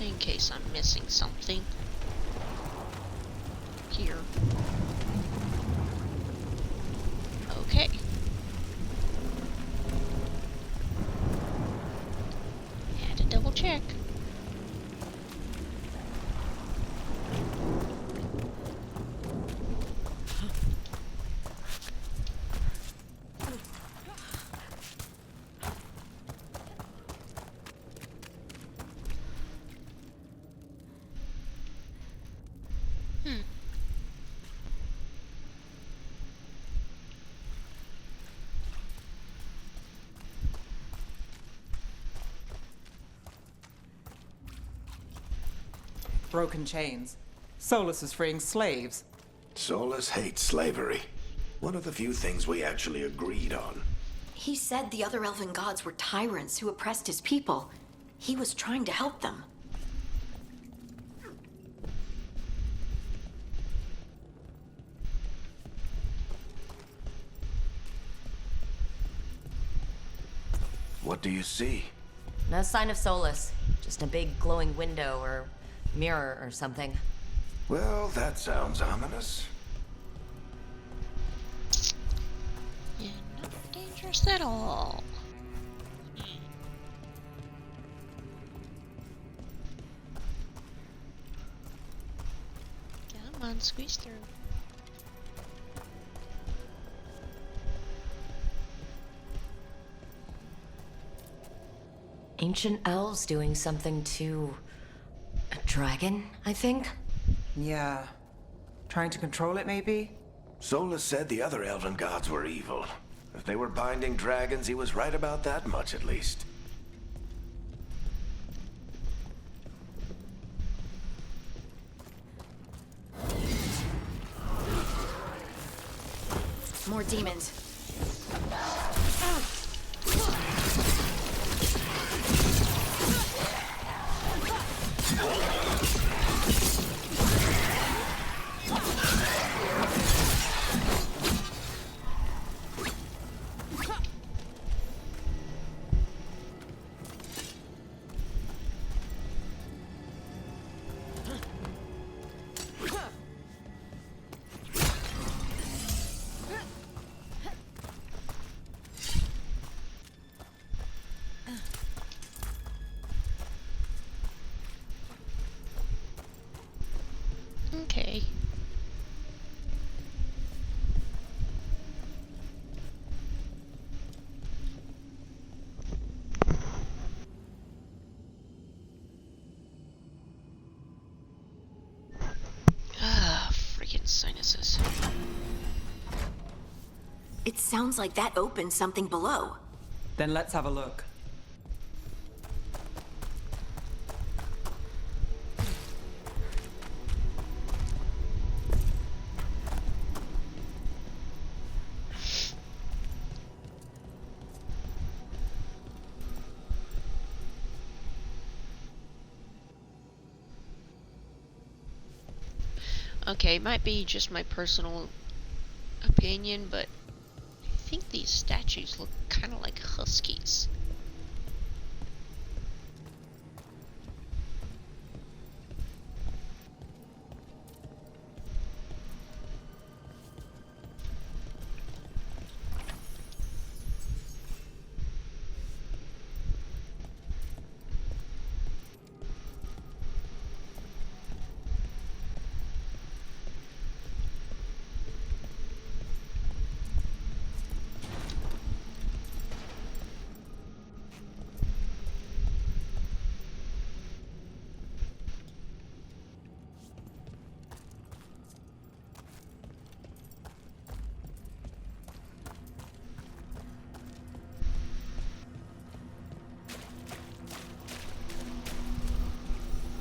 [SPEAKER 1] in case I'm missing something here. Okay. Had to double check.
[SPEAKER 9] Broken chains. Solus is freeing slaves.
[SPEAKER 2] Solus hates slavery. One of the few things we actually agreed on.
[SPEAKER 7] He said the other elven gods were tyrants who oppressed his people. He was trying to help them.
[SPEAKER 2] What do you see?
[SPEAKER 3] No sign of Solus. Just a big glowing window, or mirror or something.
[SPEAKER 2] Well, that sounds ominous.
[SPEAKER 1] You're not dangerous at all. Come on, squeeze through.
[SPEAKER 3] Ancient elves doing something to a dragon, I think?
[SPEAKER 9] Yeah. Trying to control it, maybe?
[SPEAKER 2] Solus said the other elven gods were evil. If they were binding dragons, he was right about that much at least.
[SPEAKER 7] More demons.
[SPEAKER 1] Okay. Ah, freaking sinuses.
[SPEAKER 7] It sounds like that opened something below.
[SPEAKER 9] Then let's have a look.
[SPEAKER 1] Okay, it might be just my personal opinion, but I think these statues look kind of like huskies.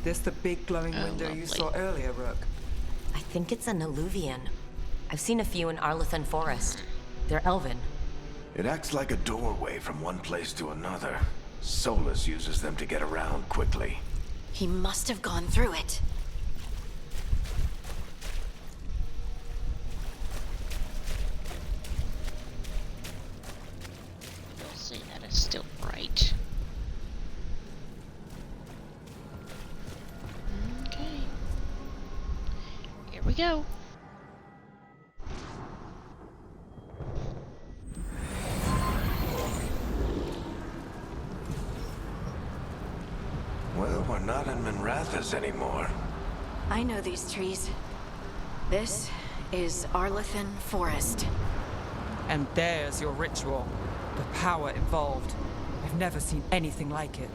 [SPEAKER 9] This the big glowing
[SPEAKER 1] Oh,
[SPEAKER 9] window you
[SPEAKER 1] lovely.
[SPEAKER 9] saw earlier, Rook?
[SPEAKER 3] I think it's an alluvian. I've seen a few in Arlethan Forest. They're elven.
[SPEAKER 2] It acts like a doorway from one place to another. Solus uses them to get around quickly.
[SPEAKER 7] He must have gone through it.
[SPEAKER 1] I'll say that is still right. Okay. Here we go.
[SPEAKER 2] Well, we're not in Minrathous anymore.
[SPEAKER 7] I know these trees. This is Arlethan Forest.
[SPEAKER 9] And there's your ritual. The power involved. I've never seen anything like it.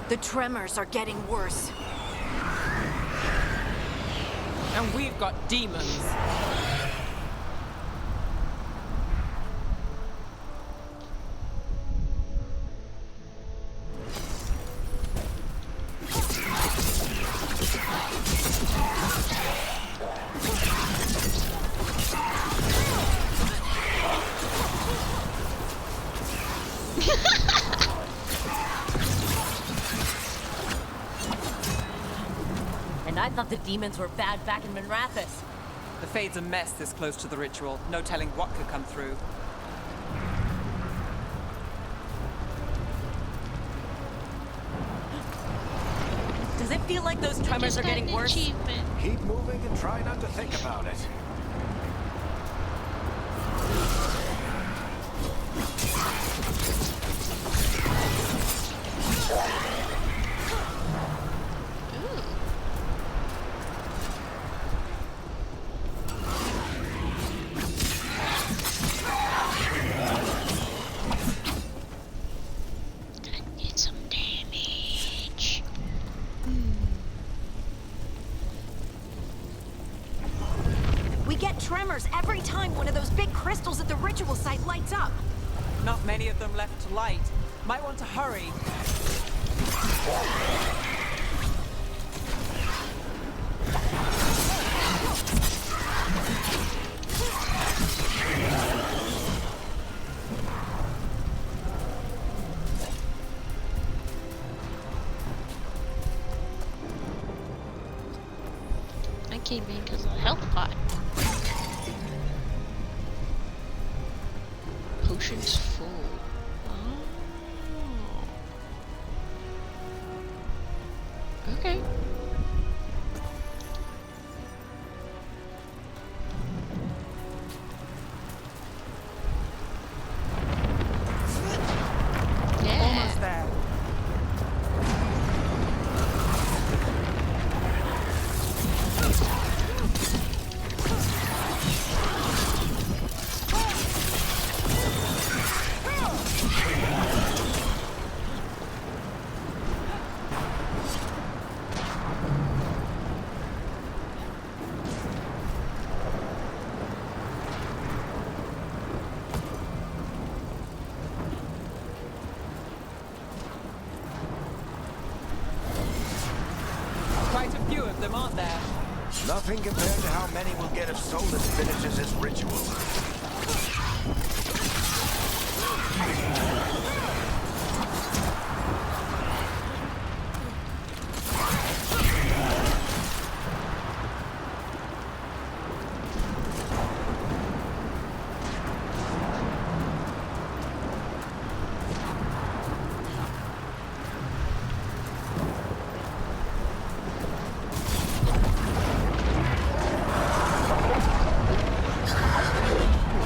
[SPEAKER 7] The tremors are getting worse.
[SPEAKER 5] And we've got demons.
[SPEAKER 3] And I thought the demons were bad back in Minrathous.
[SPEAKER 9] The Fade's a mess this close to the ritual. No telling what could come through.
[SPEAKER 3] feel like those
[SPEAKER 1] I
[SPEAKER 3] tremors
[SPEAKER 1] just
[SPEAKER 3] are
[SPEAKER 1] got
[SPEAKER 3] getting
[SPEAKER 1] an
[SPEAKER 3] worse.
[SPEAKER 1] achievement.
[SPEAKER 2] Keep moving and try not to think about it.
[SPEAKER 1] Need some damage.
[SPEAKER 7] We get tremors every time one of those big crystals at the ritual site lights up.
[SPEAKER 9] Not many of them left to light. Might want to hurry.
[SPEAKER 1] I came in because of the health pot. Potions full. Oh. Okay.
[SPEAKER 9] Almost there. Quite a few of them, aren't there?
[SPEAKER 2] Nothing compared to how many we'll get if Solus finishes his ritual.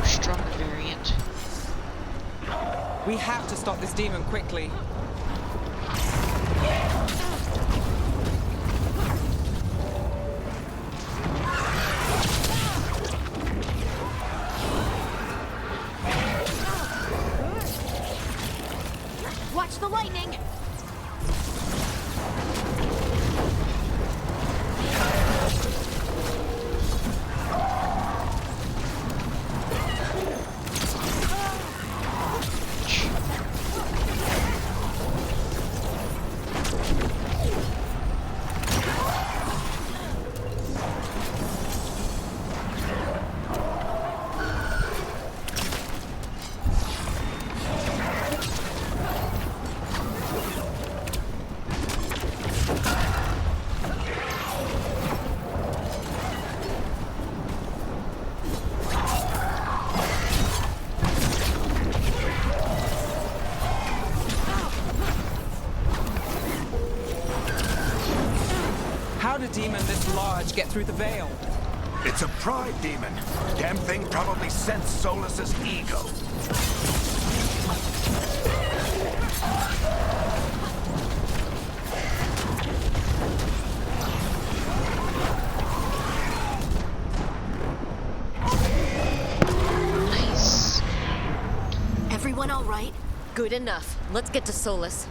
[SPEAKER 1] Stronger variant.
[SPEAKER 9] We have to stop this demon quickly.
[SPEAKER 7] Watch the lightning!
[SPEAKER 9] How did a demon this large get through the veil?
[SPEAKER 2] It's a pride demon. Damn thing probably sensed Solus's ego.
[SPEAKER 1] Nice.
[SPEAKER 7] Everyone all right?
[SPEAKER 3] Good enough. Let's get to Solus.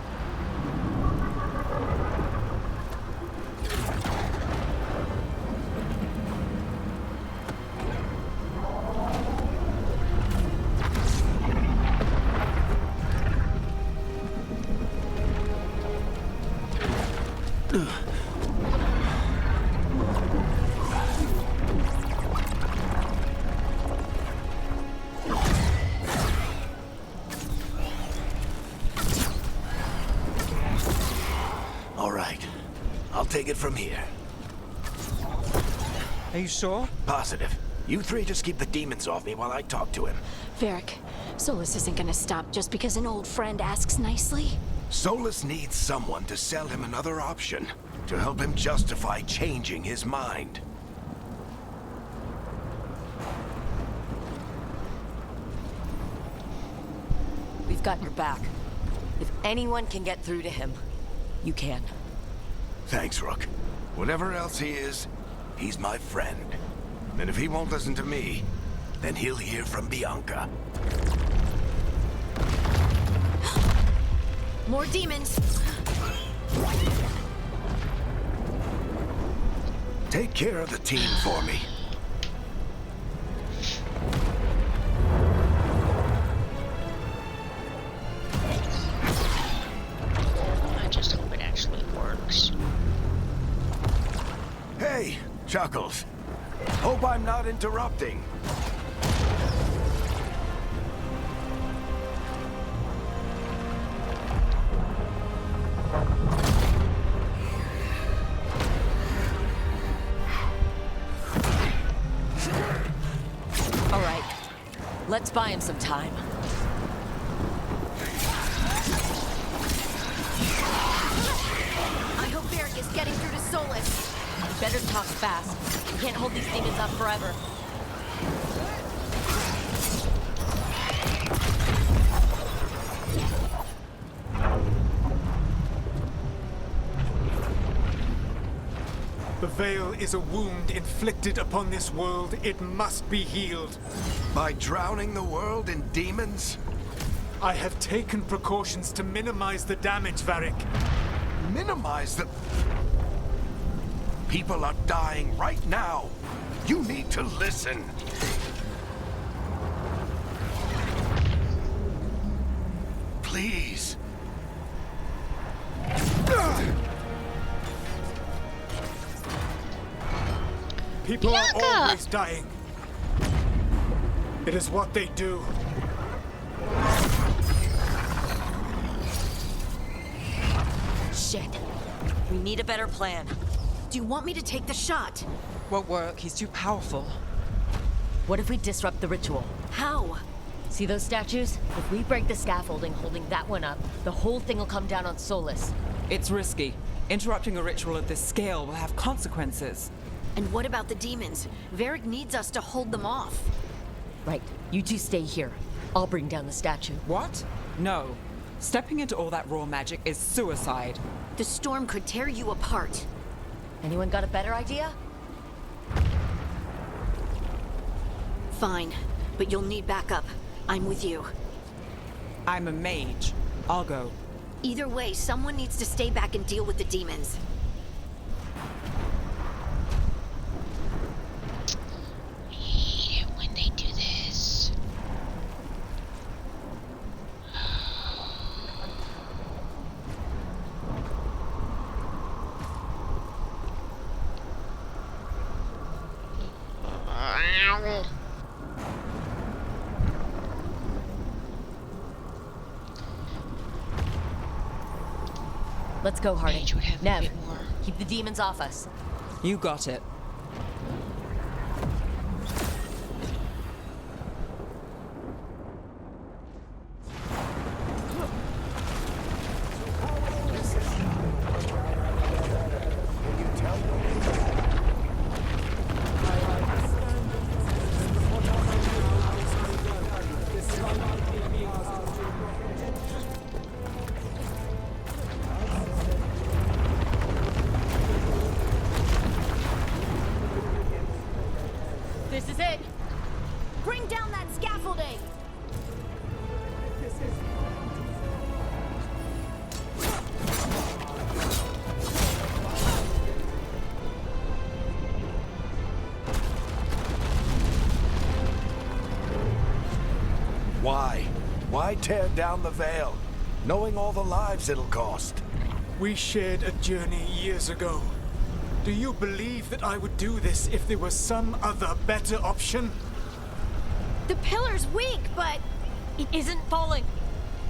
[SPEAKER 2] All right. I'll take it from here.
[SPEAKER 9] Are you sure?
[SPEAKER 2] Positive. You three just keep the demons off me while I talk to him.
[SPEAKER 7] Varric, Solus isn't gonna stop just because an old friend asks nicely.
[SPEAKER 2] Solus needs someone to sell him another option, to help him justify changing his mind.
[SPEAKER 3] We've got your back. If anyone can get through to him, you can.
[SPEAKER 2] Thanks, Rook. Whatever else he is, he's my friend. And if he won't listen to me, then he'll hear from Bianca.
[SPEAKER 7] More demons!
[SPEAKER 2] Take care of the team for me.
[SPEAKER 1] I just hope it actually works.
[SPEAKER 2] Hey, Chuckles. Hope I'm not interrupting.
[SPEAKER 3] All right. Let's buy him some time.
[SPEAKER 7] I hope Varric is getting through to Solus.
[SPEAKER 3] Better talk fast. We can't hold these demons up forever.
[SPEAKER 10] The Veil is a wound inflicted upon this world. It must be healed.
[SPEAKER 2] By drowning the world in demons?
[SPEAKER 10] I have taken precautions to minimize the damage, Varric.
[SPEAKER 2] Minimize the... People are dying right now. You need to listen. Please.
[SPEAKER 10] People
[SPEAKER 1] Bianca!
[SPEAKER 10] are always dying. It is what they do.
[SPEAKER 3] Shit. We need a better plan.
[SPEAKER 7] Do you want me to take the shot?
[SPEAKER 9] Won't work, he's too powerful.
[SPEAKER 3] What if we disrupt the ritual?
[SPEAKER 7] How?
[SPEAKER 3] See those statues? If we break the scaffolding holding that one up, the whole thing will come down on Solus.
[SPEAKER 9] It's risky. Interrupting a ritual of this scale will have consequences.
[SPEAKER 7] And what about the demons? Varric needs us to hold them off.
[SPEAKER 3] Right. You two stay here. I'll bring down the statue.
[SPEAKER 9] What? No. Stepping into all that raw magic is suicide.
[SPEAKER 7] The storm could tear you apart.
[SPEAKER 3] Anyone got a better idea?
[SPEAKER 7] Fine, but you'll need backup. I'm with you.
[SPEAKER 9] I'm a mage. I'll go.
[SPEAKER 7] Either way, someone needs to stay back and deal with the demons.
[SPEAKER 1] I hate it when they do this.
[SPEAKER 3] Let's go, Harding.
[SPEAKER 1] Mage would have a
[SPEAKER 3] Nev,
[SPEAKER 1] bit more.
[SPEAKER 3] keep the demons off us.
[SPEAKER 9] You got it.
[SPEAKER 3] This is it.
[SPEAKER 7] Bring down that scaffolding!
[SPEAKER 2] Why? Why tear down the Veil, knowing all the lives it'll cost?
[SPEAKER 10] We shared a journey years ago. Do you believe that I would do this if there was some other better option?
[SPEAKER 7] The pillar's weak, but
[SPEAKER 3] It isn't falling.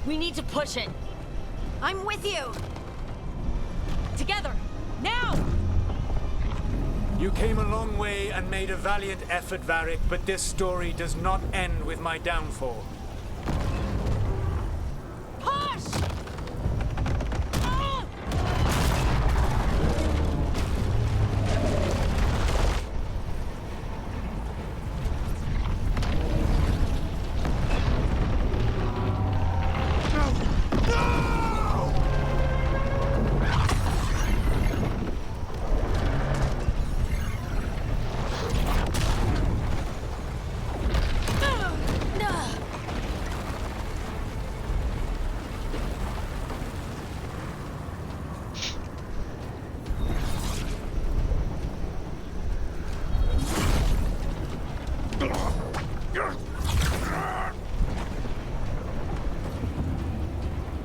[SPEAKER 3] We need to push it.
[SPEAKER 7] I'm with you.
[SPEAKER 3] Together. Now!
[SPEAKER 10] You came a long way and made a valiant effort, Varric, but this story does not end with my downfall.
[SPEAKER 3] Push!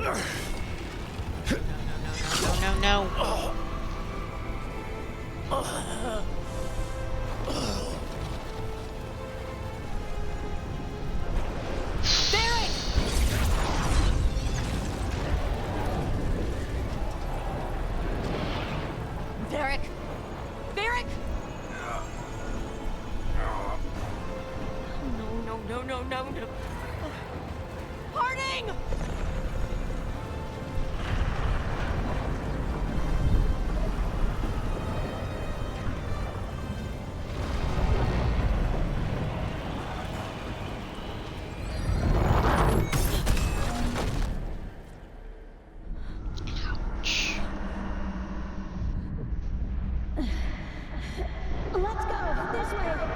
[SPEAKER 1] No, no, no.
[SPEAKER 7] Varric! Varric! No. Harding!
[SPEAKER 1] Ouch.
[SPEAKER 7] Let's go! This way!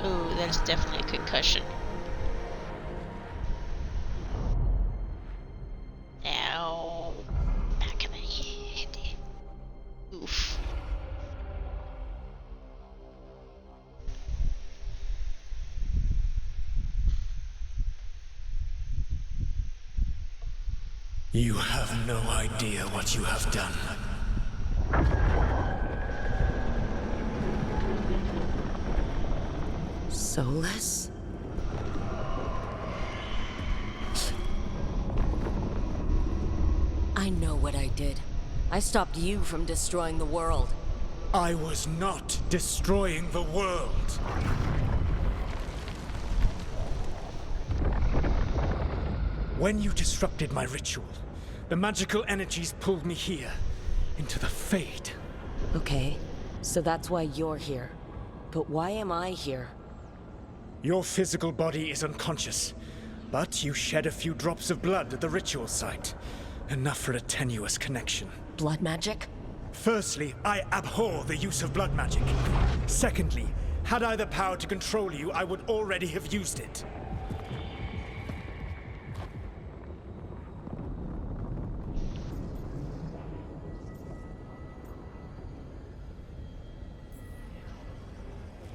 [SPEAKER 1] Ooh, that's definitely a concussion. Ow. Back of the head. Oof.
[SPEAKER 2] You have no idea what you have done.
[SPEAKER 3] Soulless? I know what I did. I stopped you from destroying the world.
[SPEAKER 10] I was not destroying the world. When you disrupted my ritual, the magical energies pulled me here, into the Fade.
[SPEAKER 3] Okay, so that's why you're here. But why am I here?
[SPEAKER 10] Your physical body is unconscious, but you shed a few drops of blood at the ritual site. Enough for a tenuous connection.
[SPEAKER 3] Blood magic?
[SPEAKER 10] Firstly, I abhor the use of blood magic. Secondly, had I the power to control you, I would already have used it.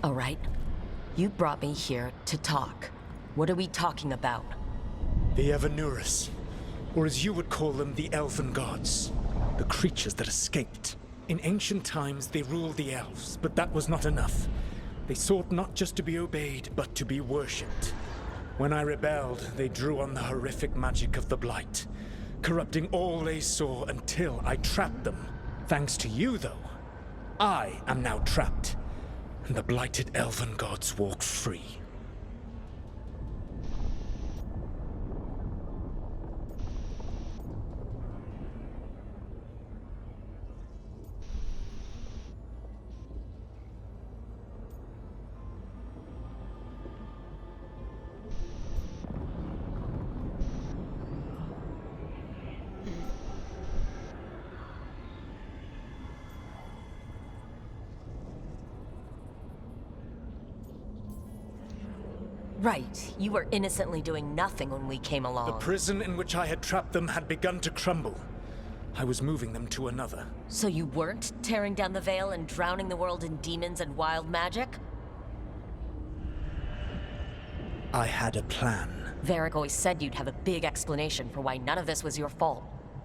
[SPEAKER 3] All right. You brought me here to talk. What are we talking about?
[SPEAKER 10] The Evanurus, or as you would call them, the Elven Gods. The creatures that escaped. In ancient times, they ruled the elves, but that was not enough. They sought not just to be obeyed, but to be worshipped. When I rebelled, they drew on the horrific magic of the Blight, corrupting all they saw until I trapped them. Thanks to you, though, I am now trapped, and the blighted Elven Gods walk free.
[SPEAKER 3] Right. You were innocently doing nothing when we came along.
[SPEAKER 10] The prison in which I had trapped them had begun to crumble. I was moving them to another.
[SPEAKER 3] So you weren't tearing down the veil and drowning the world in demons and wild magic?
[SPEAKER 10] I had a plan.
[SPEAKER 3] Varric always said you'd have a big explanation for why none of this was your fault.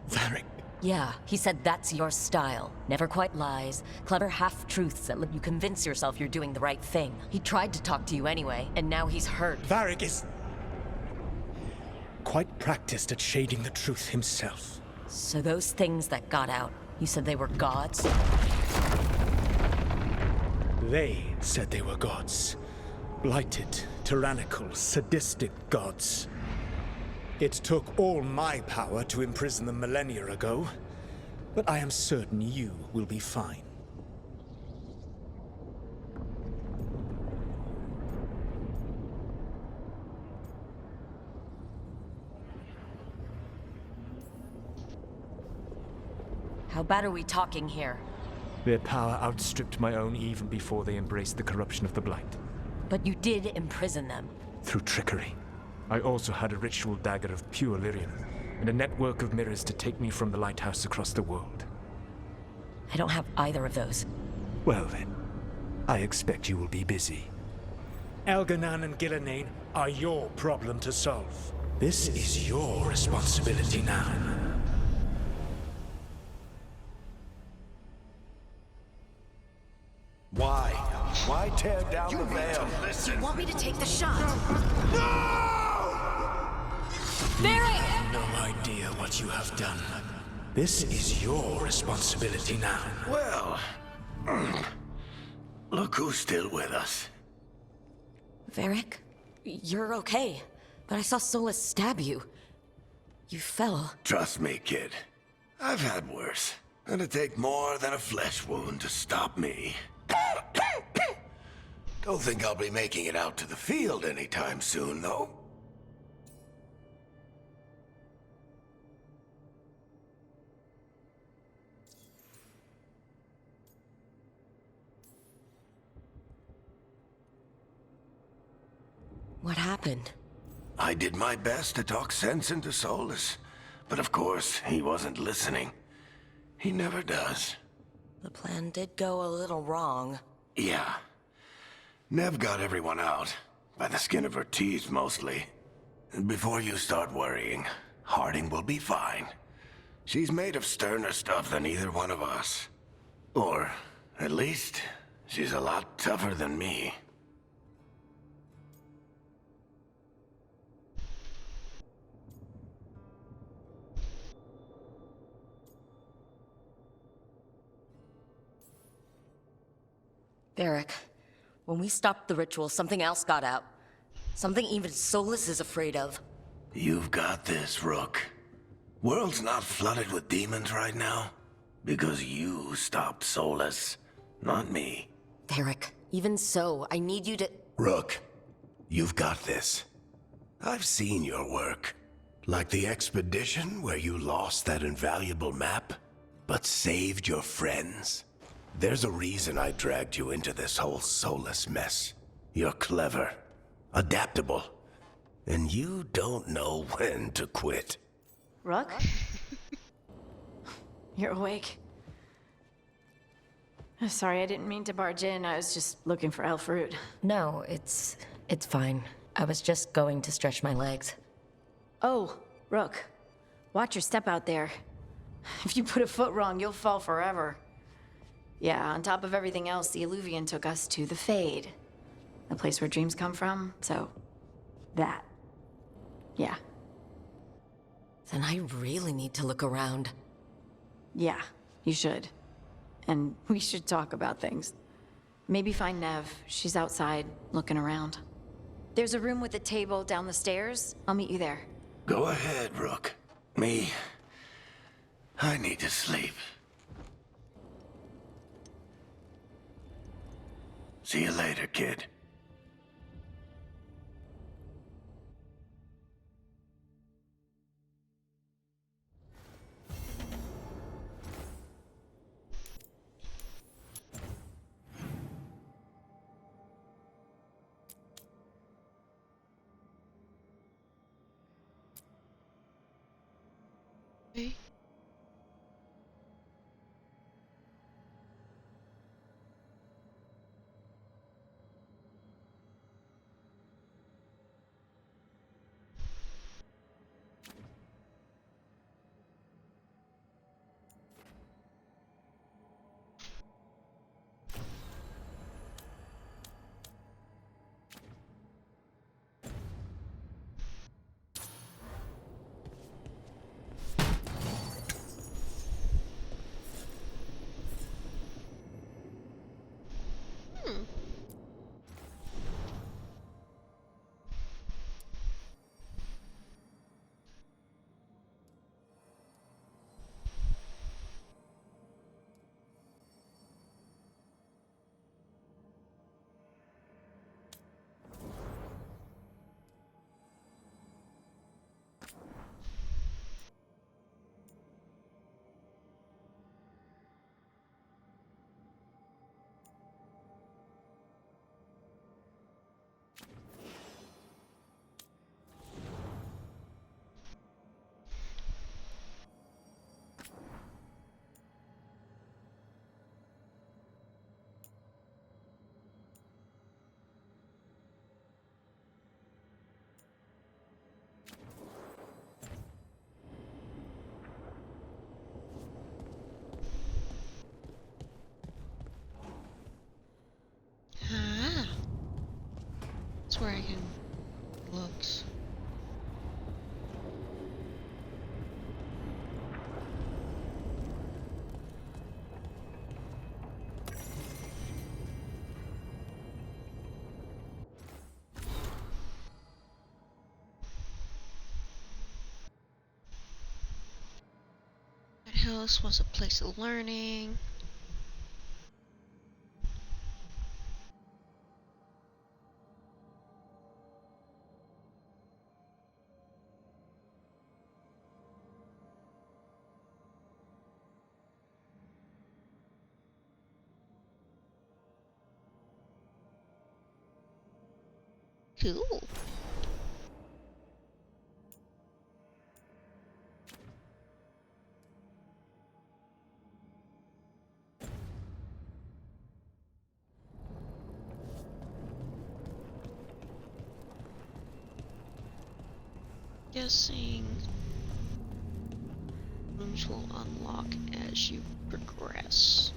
[SPEAKER 10] Varric.
[SPEAKER 3] Yeah, he said that's your style. Never quite lies, clever half-truths that let you convince yourself you're doing the right thing. He tried to talk to you anyway, and now he's hurt.
[SPEAKER 10] Varric is quite practiced at shading the truth himself.
[SPEAKER 3] So those things that got out, you said they were gods?
[SPEAKER 10] They said they were gods. Blighted, tyrannical, sadistic gods. It took all my power to imprison them millennia ago, but I am certain you will be fine.
[SPEAKER 3] How bad are we talking here?
[SPEAKER 10] Their power outstripped my own even before they embraced the corruption of the Blight.
[SPEAKER 3] But you did imprison them.
[SPEAKER 10] Through trickery. I also had a ritual dagger of pure lyrium, and a network of mirrors to take me from the lighthouse across the world.
[SPEAKER 3] I don't have either of those.
[SPEAKER 2] Well then, I expect you will be busy.
[SPEAKER 10] Elganan and Gillenane are your problem to solve. This is your responsibility now.
[SPEAKER 2] Why? Why tear down the veil?
[SPEAKER 7] You want me to take the shot?
[SPEAKER 10] Barry! No idea what you have done. This is your responsibility now.
[SPEAKER 2] Well, look who's still with us.
[SPEAKER 3] Varric, you're okay. But I saw Solus stab you. You fell.
[SPEAKER 2] Trust me, kid. I've had worse. It'd take more than a flesh wound to stop me. Don't think I'll be making it out to the field anytime soon, though.
[SPEAKER 3] What happened?
[SPEAKER 2] I did my best to talk sense into Solus, but of course, he wasn't listening. He never does.
[SPEAKER 3] The plan did go a little wrong.
[SPEAKER 2] Yeah. Nev got everyone out, by the skin of her teeth mostly. Before you start worrying, Harding will be fine. She's made of sterner stuff than either one of us. Or, at least, she's a lot tougher than me.
[SPEAKER 3] Varric, when we stopped the ritual, something else got out. Something even Solus is afraid of.
[SPEAKER 2] You've got this, Rook. World's not flooded with demons right now. Because you stopped Solus, not me.
[SPEAKER 3] Varric, even so, I need you to...
[SPEAKER 2] Rook, you've got this. I've seen your work. Like the expedition where you lost that invaluable map, but saved your friends. There's a reason I dragged you into this whole Solus mess. You're clever, adaptable, and you don't know when to quit.
[SPEAKER 7] Rook? You're awake. Sorry, I didn't mean to barge in. I was just looking for elf fruit.
[SPEAKER 3] No, it's fine. I was just going to stretch my legs.
[SPEAKER 7] Oh, Rook. Watch your step out there. If you put a foot wrong, you'll fall forever. Yeah, on top of everything else, the Illuvian took us to the Fade. The place where dreams come from, so... that. Yeah.
[SPEAKER 3] Then I really need to look around.
[SPEAKER 7] Yeah, you should. And we should talk about things. Maybe find Nev. She's outside, looking around. There's a room with a table down the stairs. I'll meet you there.
[SPEAKER 2] Go ahead, Rook. Me, I need to sleep. See you later, kid.
[SPEAKER 1] Okay. House was a place of learning. Cool. Guessing rooms will unlock as you progress.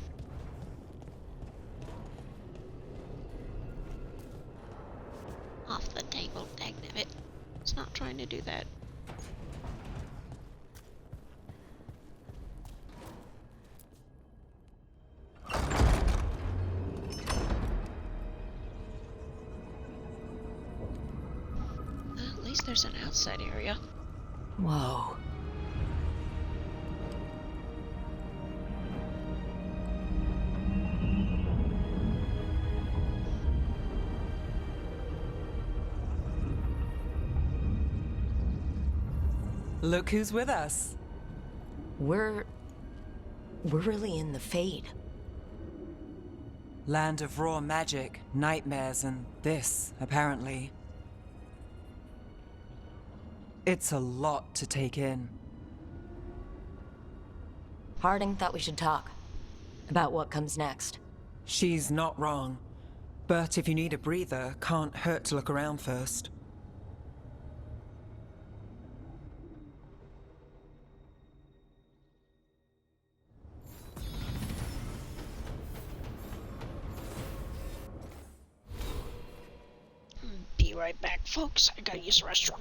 [SPEAKER 1] Off the table, dagnabbit. It's not trying to do that. At least there's an outside area.
[SPEAKER 3] Whoa.
[SPEAKER 9] Look who's with us.
[SPEAKER 3] We're really in the Fade.
[SPEAKER 9] Land of raw magic, nightmares, and this, apparently. It's a lot to take in.
[SPEAKER 3] Harding thought we should talk about what comes next.
[SPEAKER 9] She's not wrong. But if you need a breather, can't hurt to look around first.
[SPEAKER 1] Be right back, folks. I gotta use the restroom.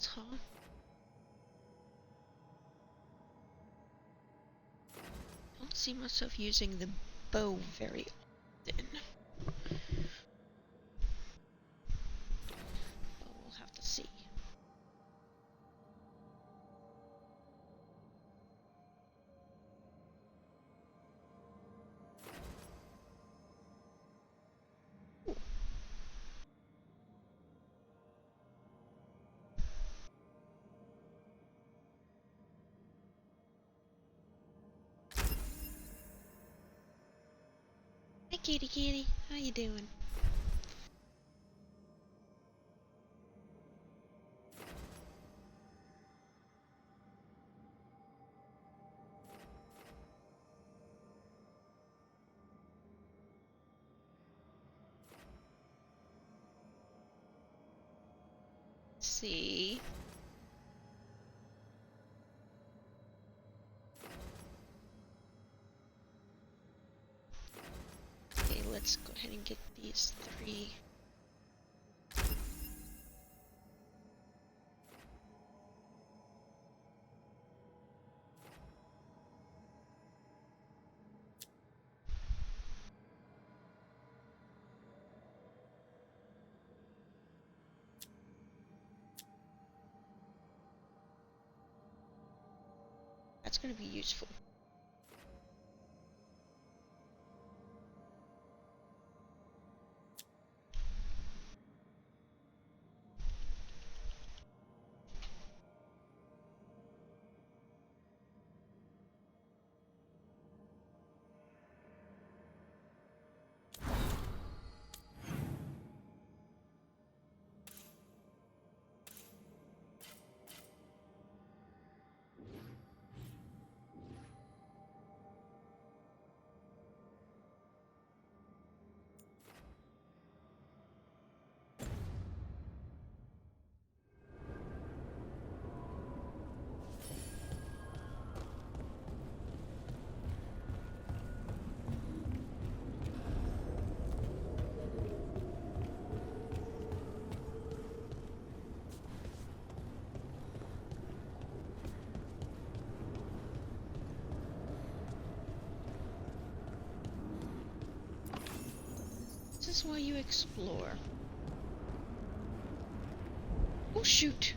[SPEAKER 1] Huh? Don't see myself using the bow very often. But we'll have to see. Hey kitty kitty, how you doing? See. Okay, let's go ahead and get these 3. That's gonna be useful. This is why you explore. Oh shoot!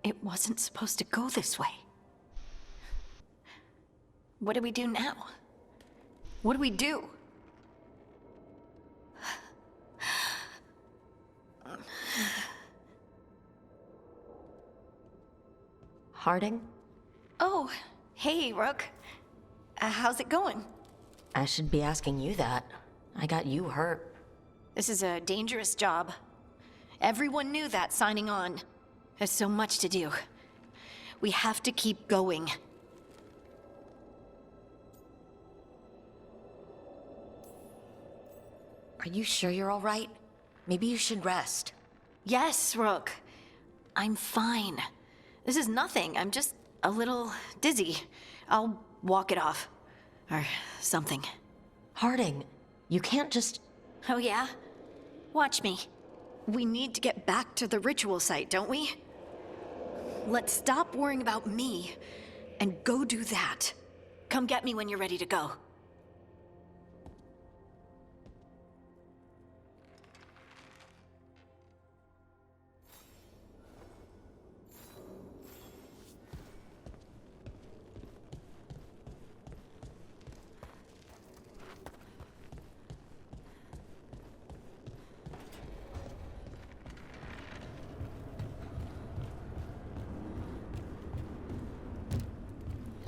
[SPEAKER 7] It wasn't supposed to go this way. What do we do now? What do we do?
[SPEAKER 3] Harding?
[SPEAKER 7] Oh, hey, Rook. How's it going?
[SPEAKER 3] I should be asking you that. I got you hurt.
[SPEAKER 7] This is a dangerous job. Everyone knew that signing on. There's so much to do. We have to keep going.
[SPEAKER 3] Are you sure you're all right? Maybe you should rest.
[SPEAKER 7] Yes, Rook. I'm fine. This is nothing. I'm just a little dizzy. I'll walk it off. Or something.
[SPEAKER 3] Harding, you can't just...
[SPEAKER 7] Oh yeah? Watch me. We need to get back to the ritual site, don't we? Let's stop worrying about me and go do that. Come get me when you're ready to go.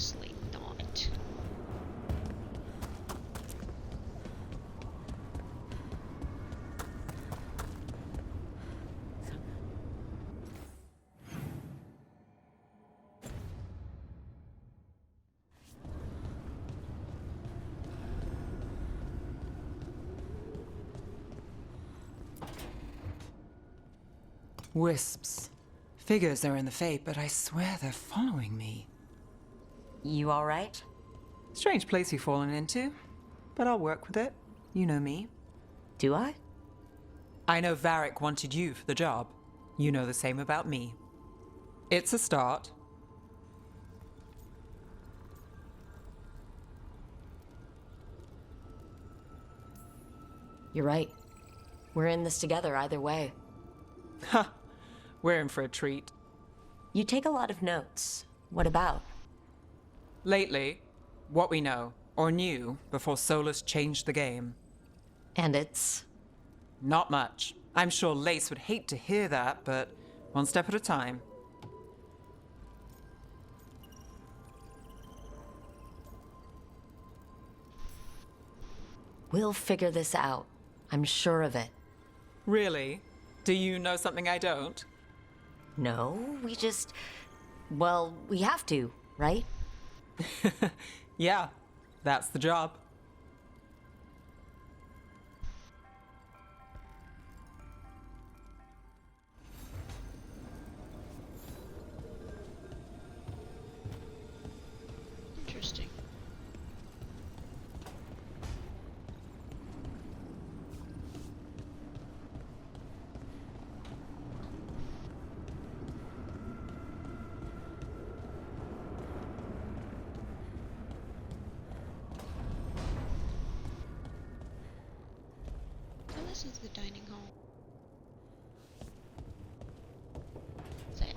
[SPEAKER 1] Obviously not.
[SPEAKER 9] Wisps. Figures are in the fate, but I swear they're following me.
[SPEAKER 3] You alright?
[SPEAKER 9] Strange place you've fallen into, but I'll work with it. You know me.
[SPEAKER 3] Do I?
[SPEAKER 9] I know Varric wanted you for the job. You know the same about me. It's a start.
[SPEAKER 3] You're right. We're in this together either way.
[SPEAKER 9] Ha! We're in for a treat.
[SPEAKER 3] You take a lot of notes. What about?
[SPEAKER 9] Lately, what we know, or knew, before Solus changed the game.
[SPEAKER 3] And it's...
[SPEAKER 9] Not much. I'm sure Lace would hate to hear that, but one step at a time.
[SPEAKER 3] We'll figure this out. I'm sure of it.
[SPEAKER 9] Really? Do you know something I don't?
[SPEAKER 3] No, we just... Well, we have to, right?
[SPEAKER 9] Yeah, that's the job.
[SPEAKER 1] Interesting. Oh, this is the dining hall. There.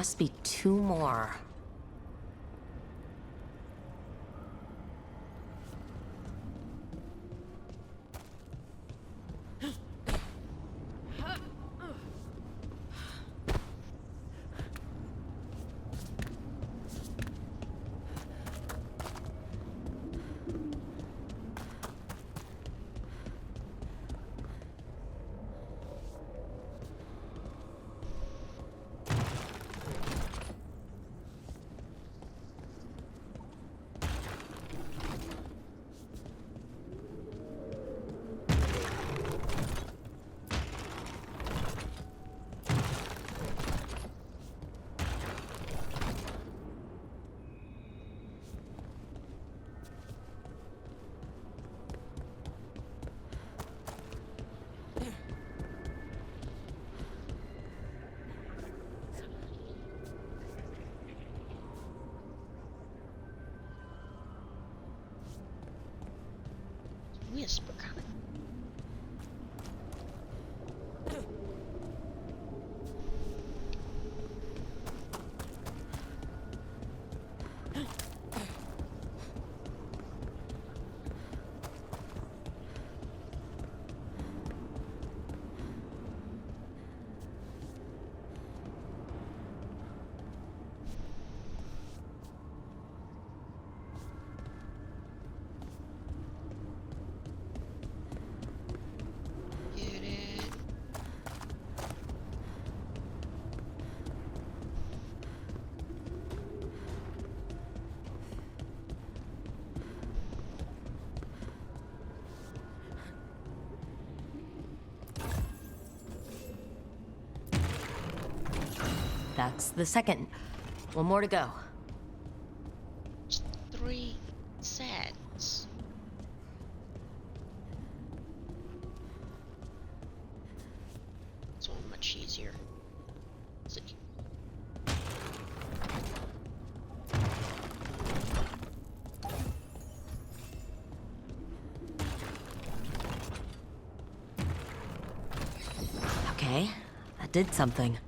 [SPEAKER 3] must be 2 more.
[SPEAKER 1] Whisper coming. Get it.
[SPEAKER 3] That's the second. 1 more to go.
[SPEAKER 1] Just 3 sets. So much easier. See.
[SPEAKER 3] Okay, that did something.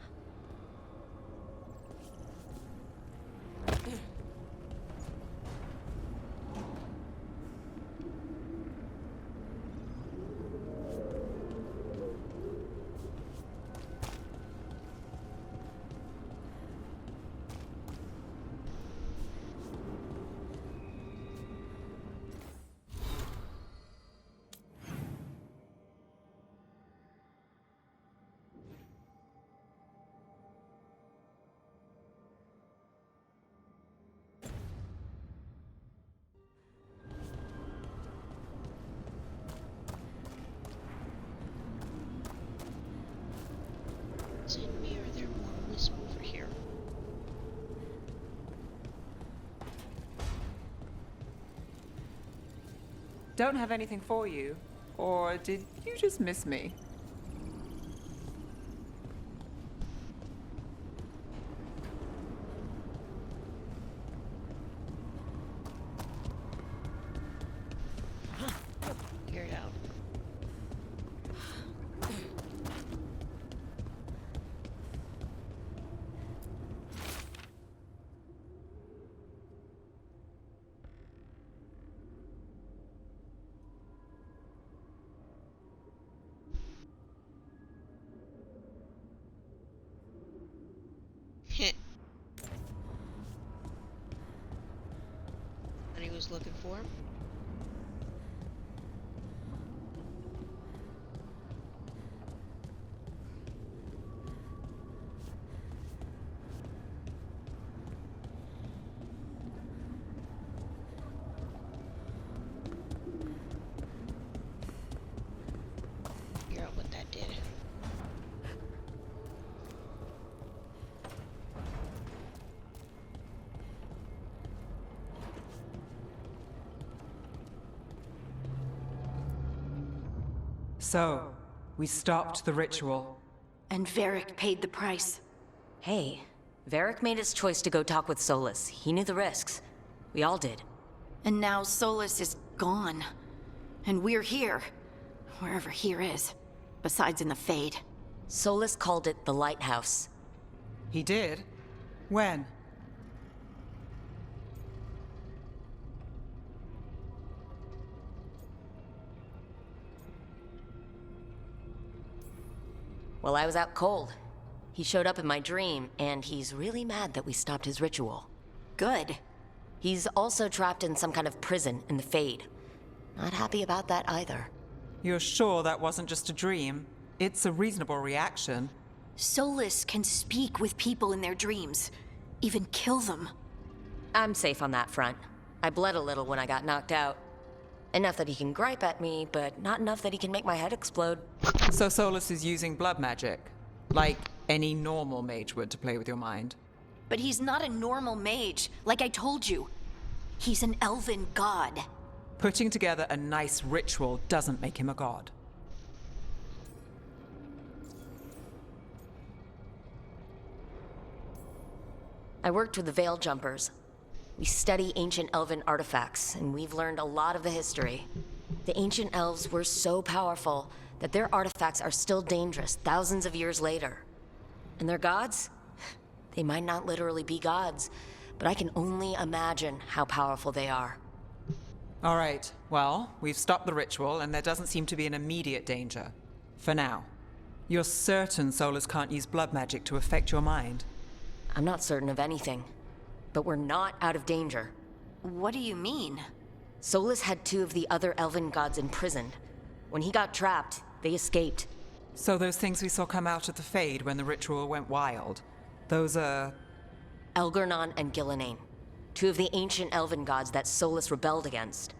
[SPEAKER 1] Send me or there more wisp over here.
[SPEAKER 9] Don't have anything for you. Or did you just miss me?
[SPEAKER 1] Figure it out. And he was looking for him. Figure out what that did.
[SPEAKER 9] So, we stopped the ritual.
[SPEAKER 7] And Varric paid the price.
[SPEAKER 3] Hey, Varric made his choice to go talk with Solus. He knew the risks. We all did.
[SPEAKER 7] And now Solus is gone. And we're here. Wherever here is. Besides in the Fade.
[SPEAKER 3] Solus called it the Lighthouse.
[SPEAKER 9] He did? When?
[SPEAKER 3] Well, I was out cold. He showed up in my dream, and he's really mad that we stopped his ritual.
[SPEAKER 7] Good.
[SPEAKER 3] He's also trapped in some kind of prison in the Fade. Not happy about that either.
[SPEAKER 9] You're sure that wasn't just a dream? It's a reasonable reaction.
[SPEAKER 7] Solus can speak with people in their dreams, even kill them.
[SPEAKER 3] I'm safe on that front. I bled a little when I got knocked out. Enough that he can gripe at me, but not enough that he can make my head explode.
[SPEAKER 9] So Solus is using blood magic, like any normal mage would to play with your mind.
[SPEAKER 7] But he's not a normal mage, like I told you. He's an elven god.
[SPEAKER 9] Putting together a nice ritual doesn't make him a god.
[SPEAKER 3] I worked with the Veil Jumpers. We study ancient elven artifacts, and we've learned a lot of the history. The ancient elves were so powerful that their artifacts are still dangerous thousands of years later. And their gods? They might not literally be gods, but I can only imagine how powerful they are.
[SPEAKER 9] All right, well, we've stopped the ritual, and there doesn't seem to be an immediate danger. For now. You're certain Solus can't use blood magic to affect your mind?
[SPEAKER 3] I'm not certain of anything, but we're not out of danger.
[SPEAKER 7] What do you mean?
[SPEAKER 3] Solus had two of the other elven gods imprisoned. When he got trapped, they escaped.
[SPEAKER 9] So those things we saw come out of the Fade when the ritual went wild, those are...
[SPEAKER 3] Elgernon and Gillenane, two of the ancient elven gods that Solus rebelled against.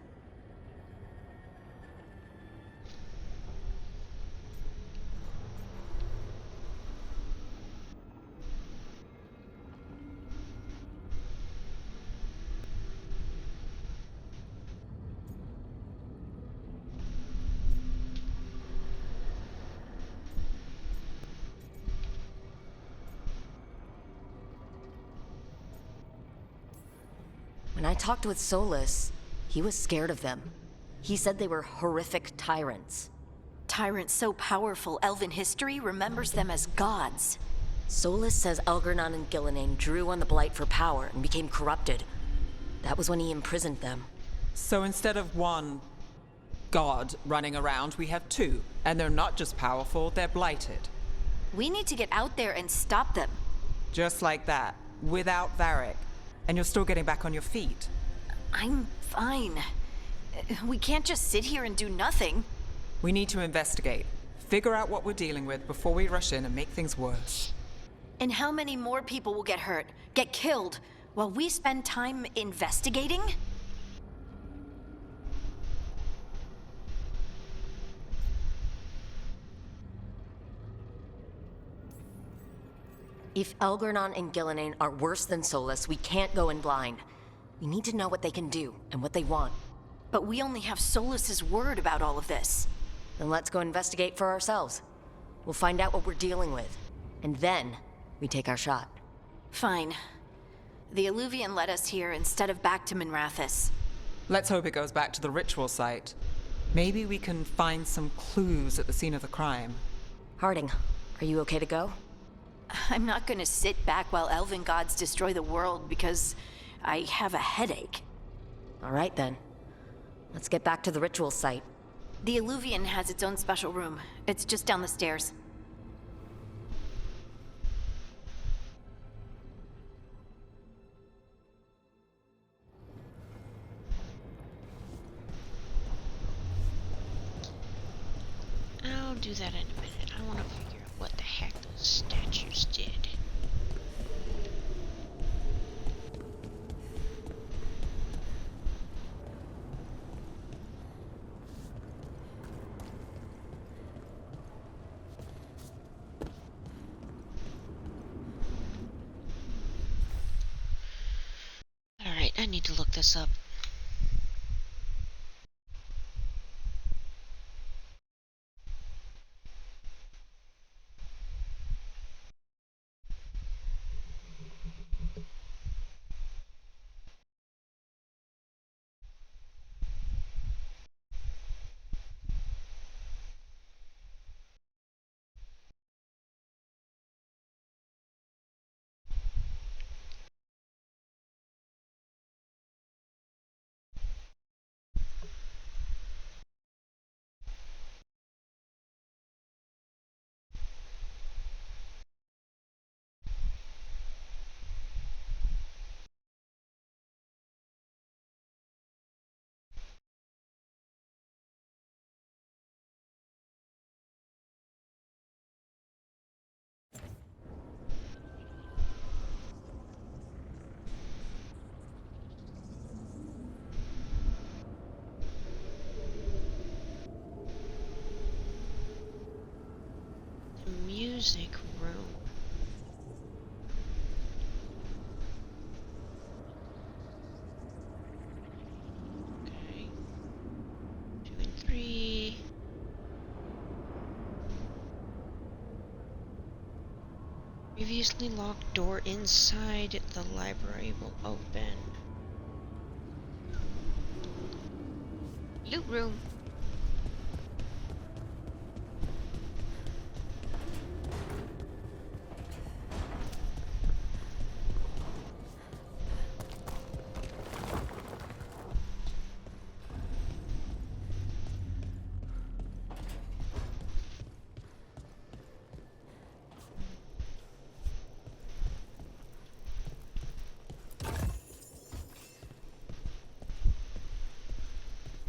[SPEAKER 3] When I talked with Solus, he was scared of them. He said they were horrific tyrants.
[SPEAKER 7] Tyrants so powerful, elven history remembers them as gods.
[SPEAKER 3] Solus says Elgernon and Gillenane drew on the Blight for power and became corrupted. That was when he imprisoned them.
[SPEAKER 9] So instead of one god running around, we have two. And they're not just powerful, they're blighted.
[SPEAKER 7] We need to get out there and stop them.
[SPEAKER 9] Just like that, without Varric. And you're still getting back on your feet.
[SPEAKER 7] I'm fine. We can't just sit here and do nothing.
[SPEAKER 9] We need to investigate. Figure out what we're dealing with before we rush in and make things worse.
[SPEAKER 7] And how many more people will get hurt, get killed, while we spend time investigating?
[SPEAKER 3] If Elgernon and Gillenane are worse than Solus, we can't go in blind. We need to know what they can do and what they want.
[SPEAKER 7] But we only have Solus's word about all of this.
[SPEAKER 3] Then let's go investigate for ourselves. We'll find out what we're dealing with. And then, we take our shot.
[SPEAKER 7] Fine. The Illuvian led us here instead of back to Minrathous.
[SPEAKER 9] Let's hope it goes back to the ritual site. Maybe we can find some clues at the scene of the crime.
[SPEAKER 3] Harding, are you okay to go?
[SPEAKER 7] I'm not gonna sit back while elven gods destroy the world because I have a headache.
[SPEAKER 3] All right then. Let's get back to the ritual site.
[SPEAKER 7] The Illuvian has its own special room. It's just down the stairs.
[SPEAKER 1] I'll do that in a minute. I want to figure out what the heck those statues did. Alright, I need to look this up. music room. Okay. 2 and 3. Previously locked door inside the library will open. Loot room.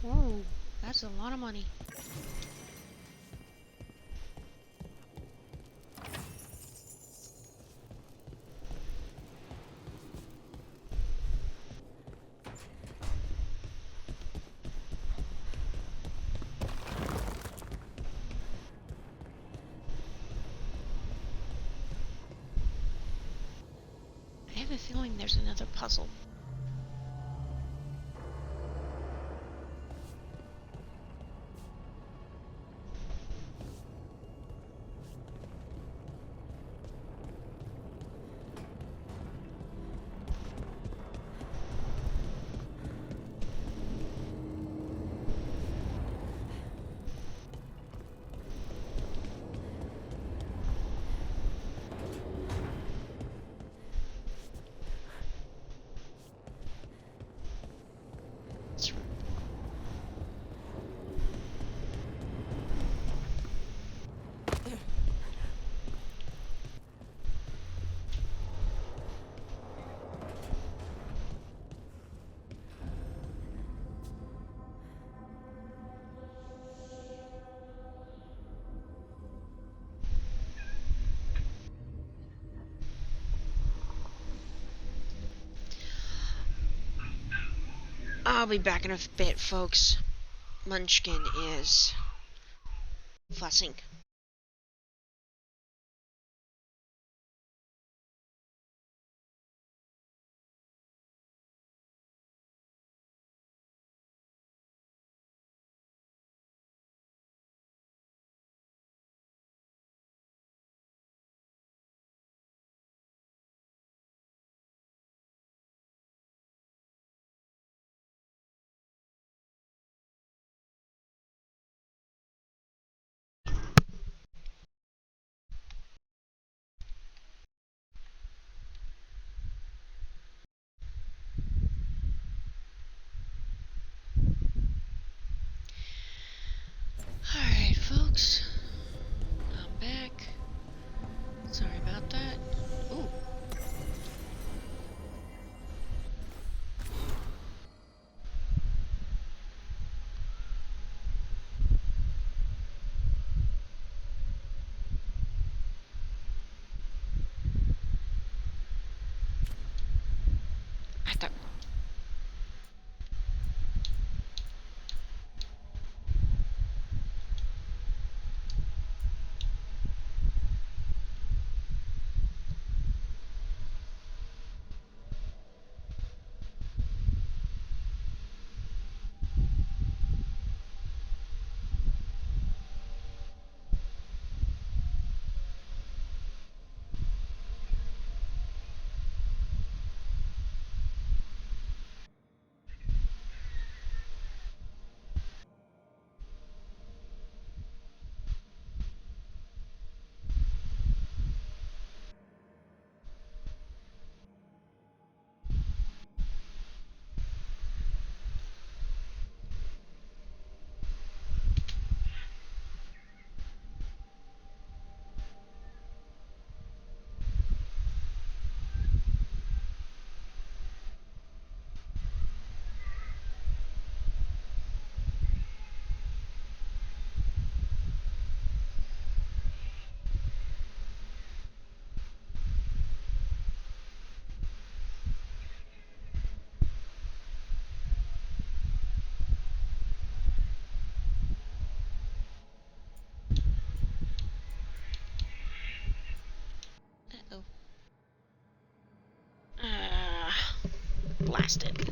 [SPEAKER 1] Whoa, that's a lot of money. I have a feeling there's another puzzle. I'll be back in a bit, folks. Munchkin is fussing. past it.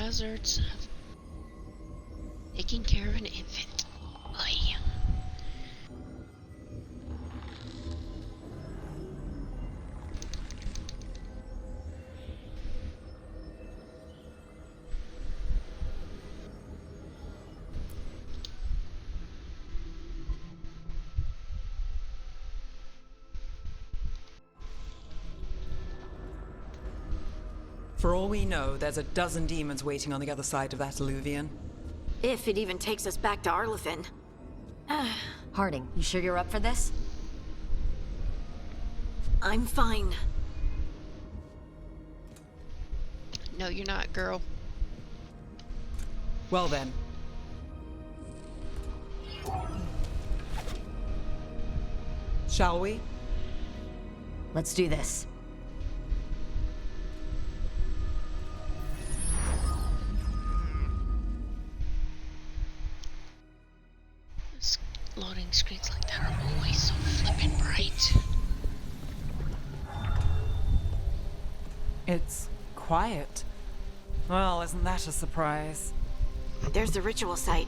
[SPEAKER 1] hazards of taking care of an infant. Oy.
[SPEAKER 9] For all we know, there's a dozen demons waiting on the other side of that alluvion.
[SPEAKER 7] If it even takes us back to Arlethan.
[SPEAKER 3] Harding, you sure you're up for this?
[SPEAKER 7] I'm fine.
[SPEAKER 1] No, you're not, girl.
[SPEAKER 9] Well then. Shall we?
[SPEAKER 3] Let's do this.
[SPEAKER 1] Loading screens like that are always so flippin' bright.
[SPEAKER 5] It's quiet. Well, isn't that a surprise?
[SPEAKER 7] There's the ritual site.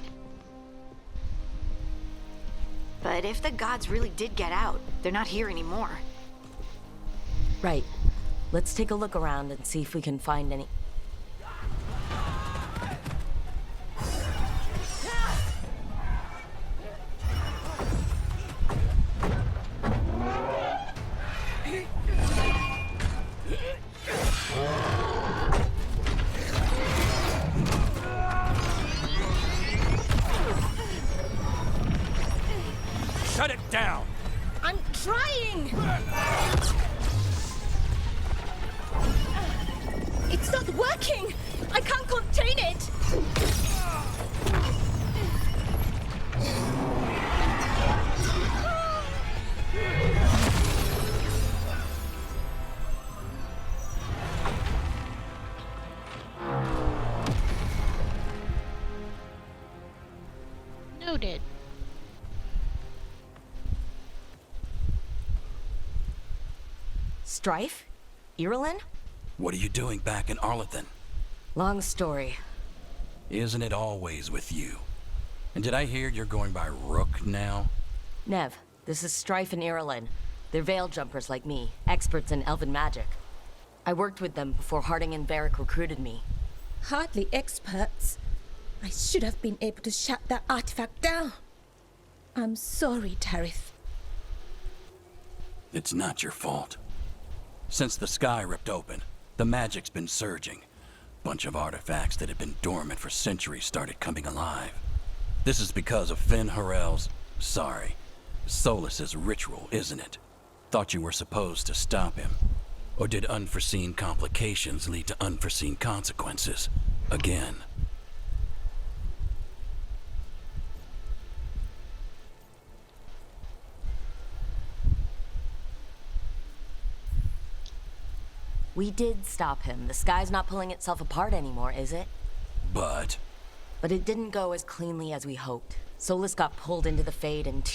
[SPEAKER 7] But if the gods really did get out, they're not here anymore.
[SPEAKER 3] Right. Let's take a look around and see if we can find any...
[SPEAKER 2] Shut it down!
[SPEAKER 7] I'm trying! It's not working! I can't contain it!
[SPEAKER 1] Noted.
[SPEAKER 3] Strife? Irulan?
[SPEAKER 2] What are you doing back in Arlethan?
[SPEAKER 3] Long story.
[SPEAKER 2] Isn't it always with you? And did I hear you're going by Rook now?
[SPEAKER 3] Nev, this is Strife and Irulan. They're veil jumpers like me, experts in elven magic. I worked with them before Harding and Varric recruited me.
[SPEAKER 11] Hardly experts. I should have been able to shut that artifact down. I'm sorry, Tarith.
[SPEAKER 2] It's not your fault. Since the sky ripped open, the magic's been surging. Bunch of artifacts that had been dormant for centuries started coming alive. This is because of Finn Solus's ritual, isn't it? Thought you were supposed to stop him. Or did unforeseen complications lead to unforeseen consequences? Again.
[SPEAKER 3] We did stop him. The sky's not pulling itself apart anymore, is it?
[SPEAKER 2] But
[SPEAKER 3] it didn't go as cleanly as we hoped. Solus got pulled into the Fade and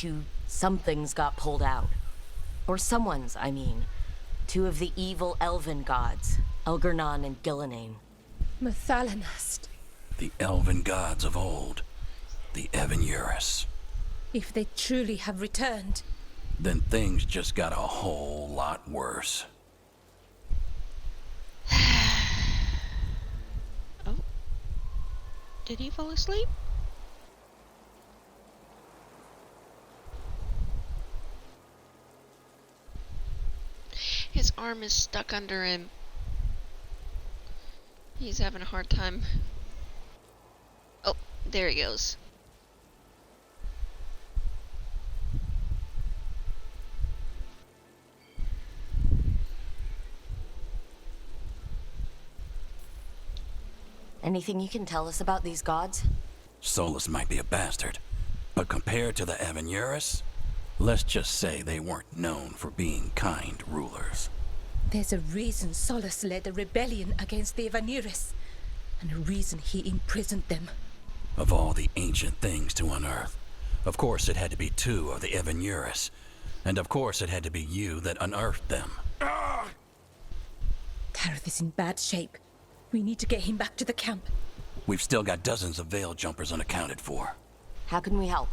[SPEAKER 3] somethings got pulled out. Or someone's, I mean. Two of the evil elven gods, Elgernon and Gillenane.
[SPEAKER 11] Mathalanast.
[SPEAKER 2] the elven gods of old, the Evan-Eurus.
[SPEAKER 11] If they truly have returned,
[SPEAKER 2] Then things just got a whole lot worse.
[SPEAKER 1] Oh. Did he fall asleep? His arm is stuck under him. He's having a hard time. Oh, there he goes.
[SPEAKER 3] Anything you can tell us about these gods?
[SPEAKER 2] Solus might be a bastard, but compared to the Evan-Eurus, let's just say they weren't known for being kind rulers.
[SPEAKER 11] there's a reason Solus led a rebellion against the Evan-Eurus, and a reason he imprisoned them.
[SPEAKER 2] Of all the ancient things to unearth, of course it had to be two of the Evan-Eurus, and of course it had to be you that unearthed them.
[SPEAKER 11] Tareth is in bad shape. We need to get him back to the camp.
[SPEAKER 12] We've still got dozens of veil jumpers unaccounted for.
[SPEAKER 3] How can we help?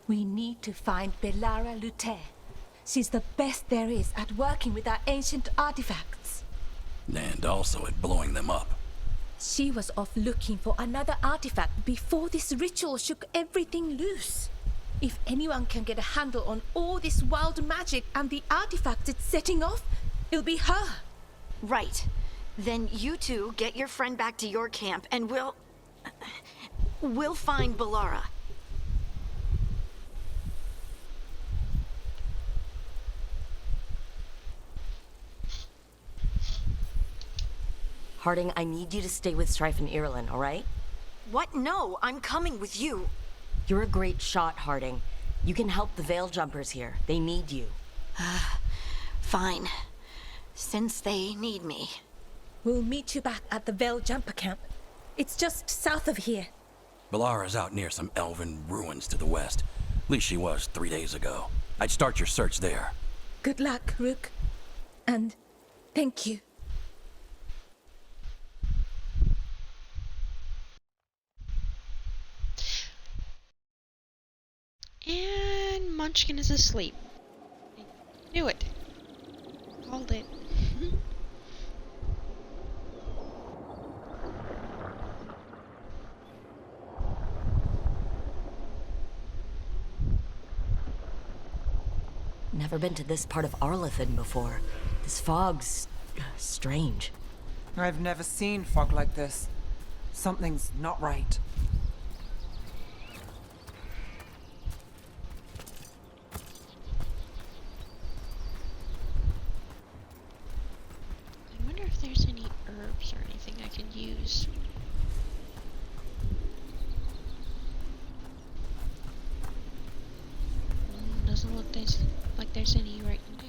[SPEAKER 11] We need to find Belara Luther. She's the best there is at working with our ancient artifacts.
[SPEAKER 12] And also at blowing them up.
[SPEAKER 11] She was off looking for another artifact before this ritual shook everything loose. If anyone can get a handle on all this wild magic and the artifacts it's setting off, it'll be her.
[SPEAKER 7] Right. Then you two get your friend back to your camp and we'll find Belara.
[SPEAKER 3] Harding, I need you to stay with Strife and Irulan, all right?
[SPEAKER 7] What? No, I'm coming with you.
[SPEAKER 3] You're a great shot, Harding. You can help the Veil Jumpers here. They need you.
[SPEAKER 7] Fine. Since they need me.
[SPEAKER 11] We'll meet you back at the Veil Jumper camp. It's just south of here.
[SPEAKER 12] Belara's out near some elven ruins to the west. At least she was 3 days ago. I'd start your search there.
[SPEAKER 11] Good luck, Rook. And thank you.
[SPEAKER 1] And Munchkin is asleep. I knew it. Called it.
[SPEAKER 3] Never been to this part of Arlathan before. This fog's strange.
[SPEAKER 5] I've never seen fog like this. Something's not right.
[SPEAKER 1] I wonder if there's any herbs or anything I can use. Doesn't look like there's any right now.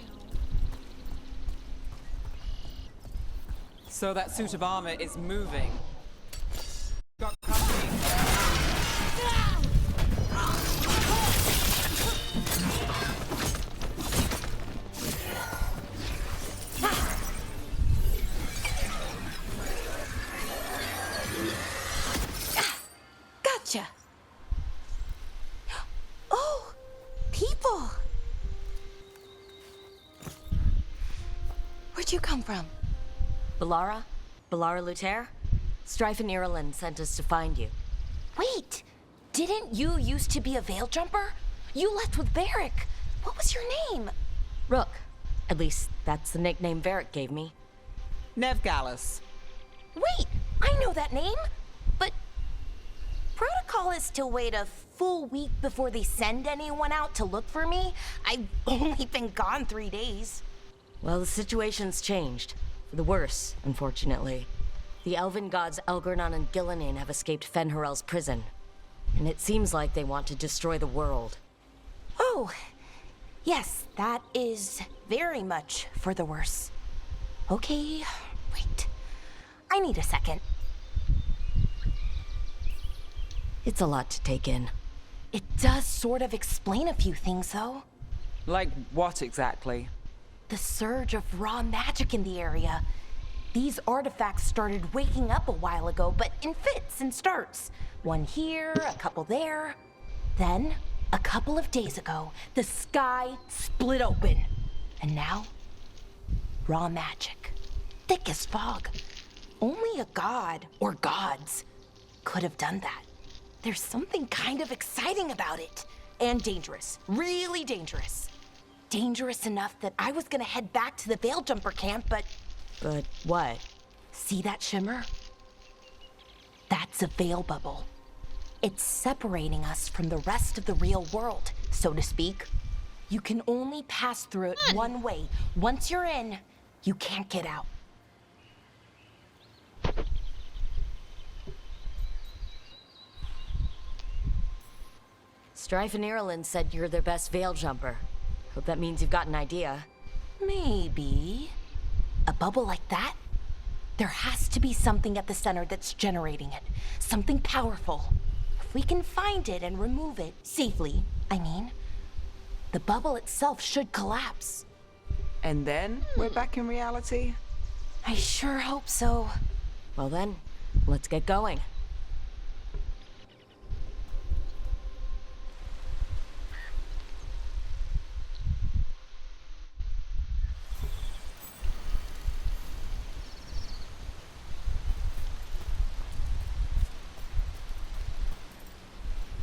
[SPEAKER 5] So that suit of armor is moving. Got company.
[SPEAKER 11] Gotcha. Oh, people. Where'd you come from?
[SPEAKER 3] Belara Luther? Strife and Irulan sent us to find you.
[SPEAKER 11] Wait, didn't you used to be a Veil Jumper? You left with Varric. What was your name?
[SPEAKER 3] Rook. At least that's the nickname Varric gave me.
[SPEAKER 5] Nevgalis.
[SPEAKER 11] Wait, I know that name. But protocol is to wait a full week before they send anyone out to look for me. I've only been gone 3 days.
[SPEAKER 3] Well, the situation's changed. For the worse, unfortunately. The elven gods Elgornon and Gillinan have escaped Fen'Harel's prison. And it seems like they want to destroy the world.
[SPEAKER 11] Oh, yes, that is very much for the worse. Okay, wait. I need a second.
[SPEAKER 3] It's a lot to take in.
[SPEAKER 11] It does sort of explain a few things, though.
[SPEAKER 5] Like what exactly?
[SPEAKER 11] The surge of raw magic in the area. These artifacts started waking up a while ago, but in fits and starts. One here, a couple there. Then, a couple of days ago, the sky split open. And now, raw magic. Thick as fog. Only a god, or gods, could have done that. There's something kind of exciting about it. And dangerous. Really dangerous. Dangerous enough that I was gonna head back to the Veil Jumper camp, but...
[SPEAKER 3] But what?
[SPEAKER 11] See that shimmer? That's a veil bubble. It's separating us from the rest of the real world, so to speak. You can only pass through it one way. Once you're in, you can't get out.
[SPEAKER 3] Strife and Irulan said you're their best Veil Jumper. Hope that means you've got an idea.
[SPEAKER 11] Maybe. A bubble like that? There has to be something at the center that's generating it. Something powerful. If we can find it and remove it, safely, I mean, the bubble itself should collapse.
[SPEAKER 5] And then we're back in reality?
[SPEAKER 11] I sure hope so.
[SPEAKER 3] Well then, let's get going.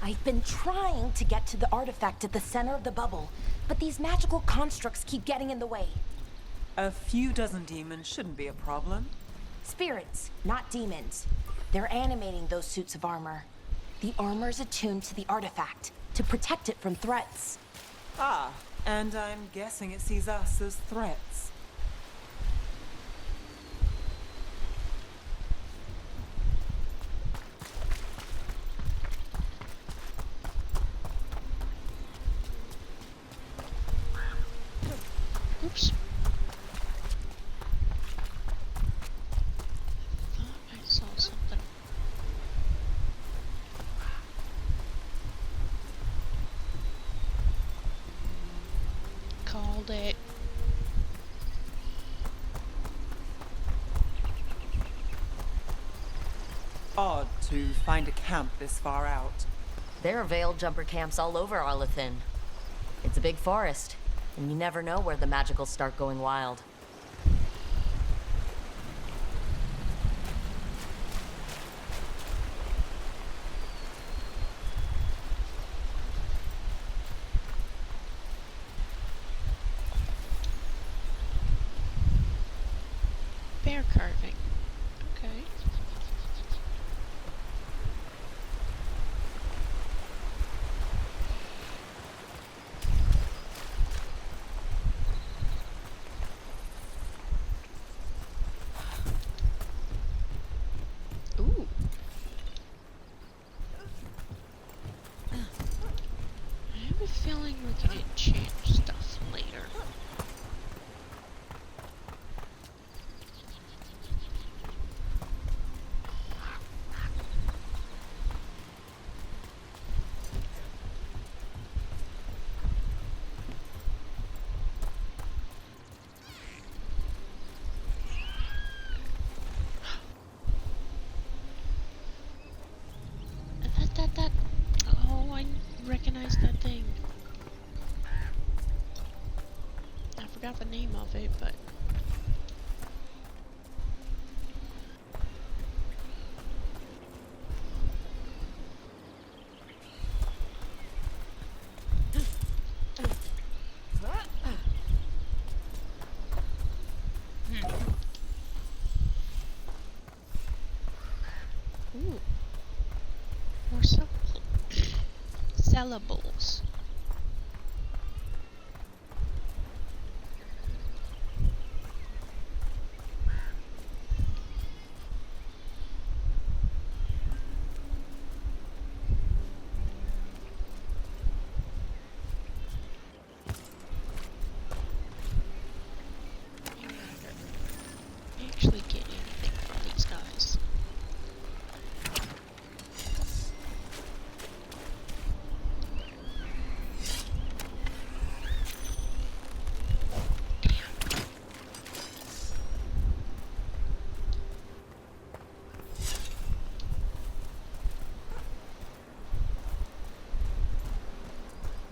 [SPEAKER 11] I've been trying to get to the artifact at the center of the bubble, but these magical constructs keep getting in the way.
[SPEAKER 5] A few dozen demons shouldn't be a problem.
[SPEAKER 11] Spirits, not demons. They're animating those suits of armor. The armor's attuned to the artifact, to protect it from threats.
[SPEAKER 5] Ah, and I'm guessing it sees us as threats.
[SPEAKER 1] Oops. Thought I saw something. Called it.
[SPEAKER 5] Odd to find a camp this far out.
[SPEAKER 3] There are veil jumper camps all over Arlethin. It's a big forest, and you never know where the magicals start going wild.
[SPEAKER 1] Bear carving. Okay. Ooh. I have a feeling we can change stuff later. That. Oh, I recognize that thing. I forgot the name of it, but. Ooh. More sellables. Actually get anything from these guys.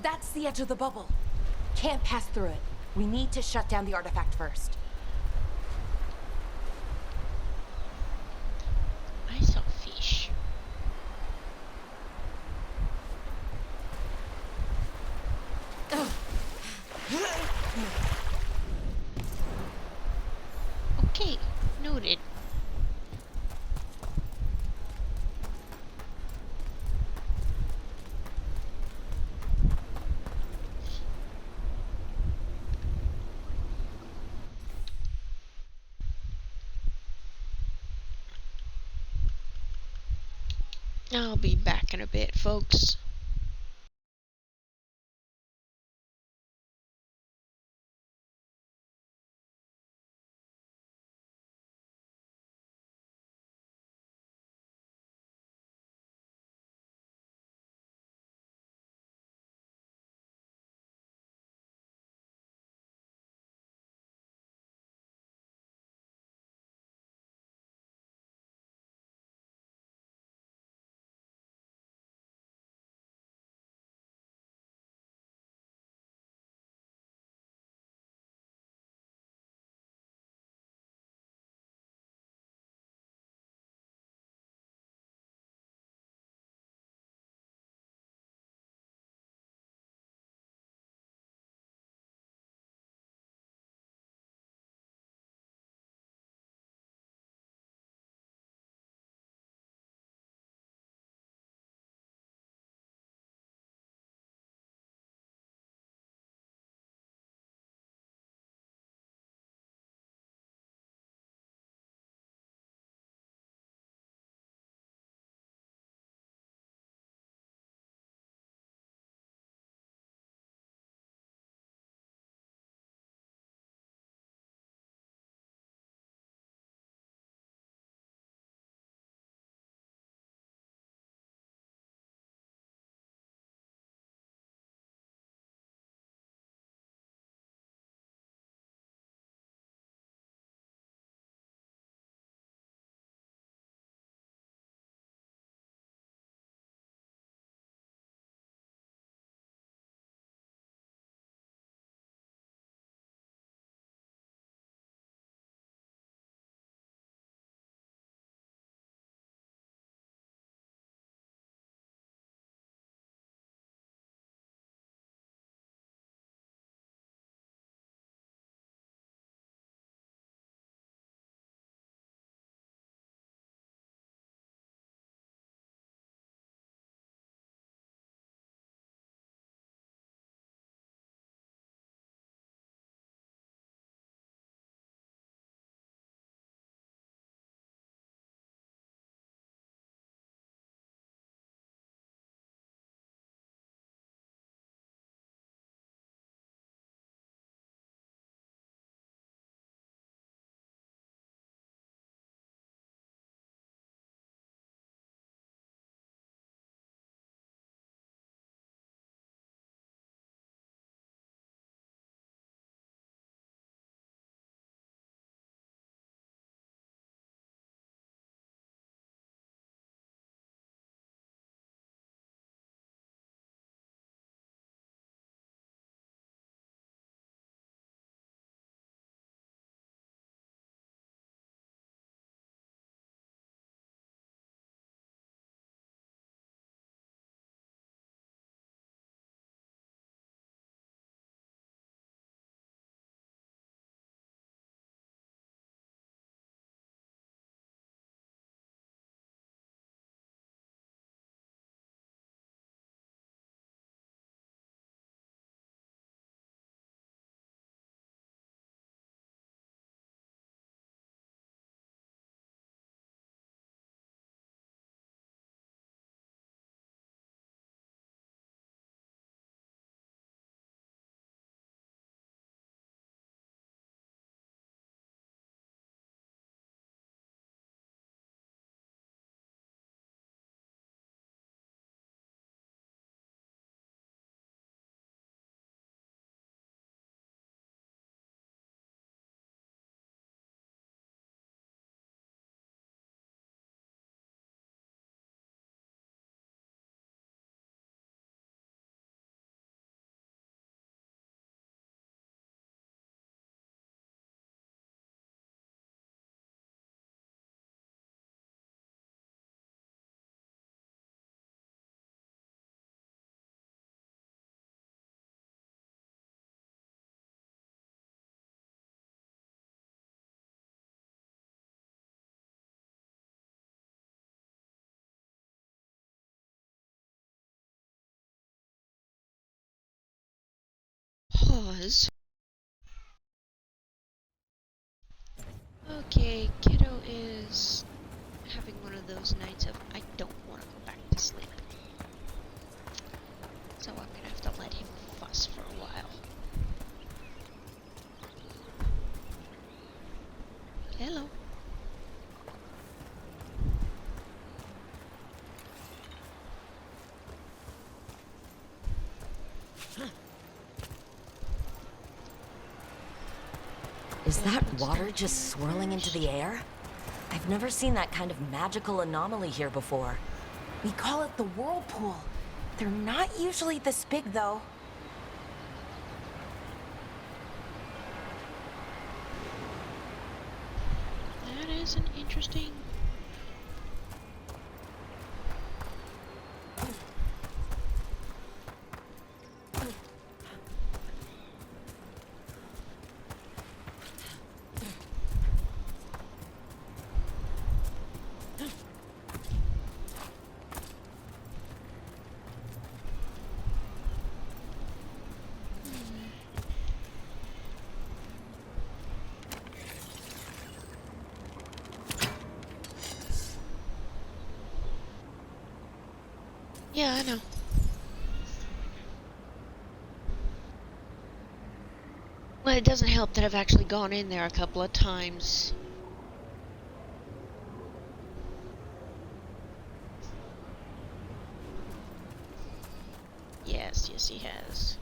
[SPEAKER 11] That's the edge of the bubble. Can't pass through it. We need to shut down the artifact first.
[SPEAKER 1] I saw fish. Okay, noted. I'll be back in a bit, folks. was. Okay, Kiddo is having one of those nights of I don't want to go back to sleep. So I'm gonna have to let him fuss for a while. Hello.
[SPEAKER 3] Is that water just swirling into the air? I've never seen that kind of magical anomaly here before.
[SPEAKER 11] We call it the whirlpool. They're not usually this big, though.
[SPEAKER 1] That is an interesting... Yeah, I know. Well, it doesn't help that I've actually gone in there a couple of times. Yes, he has.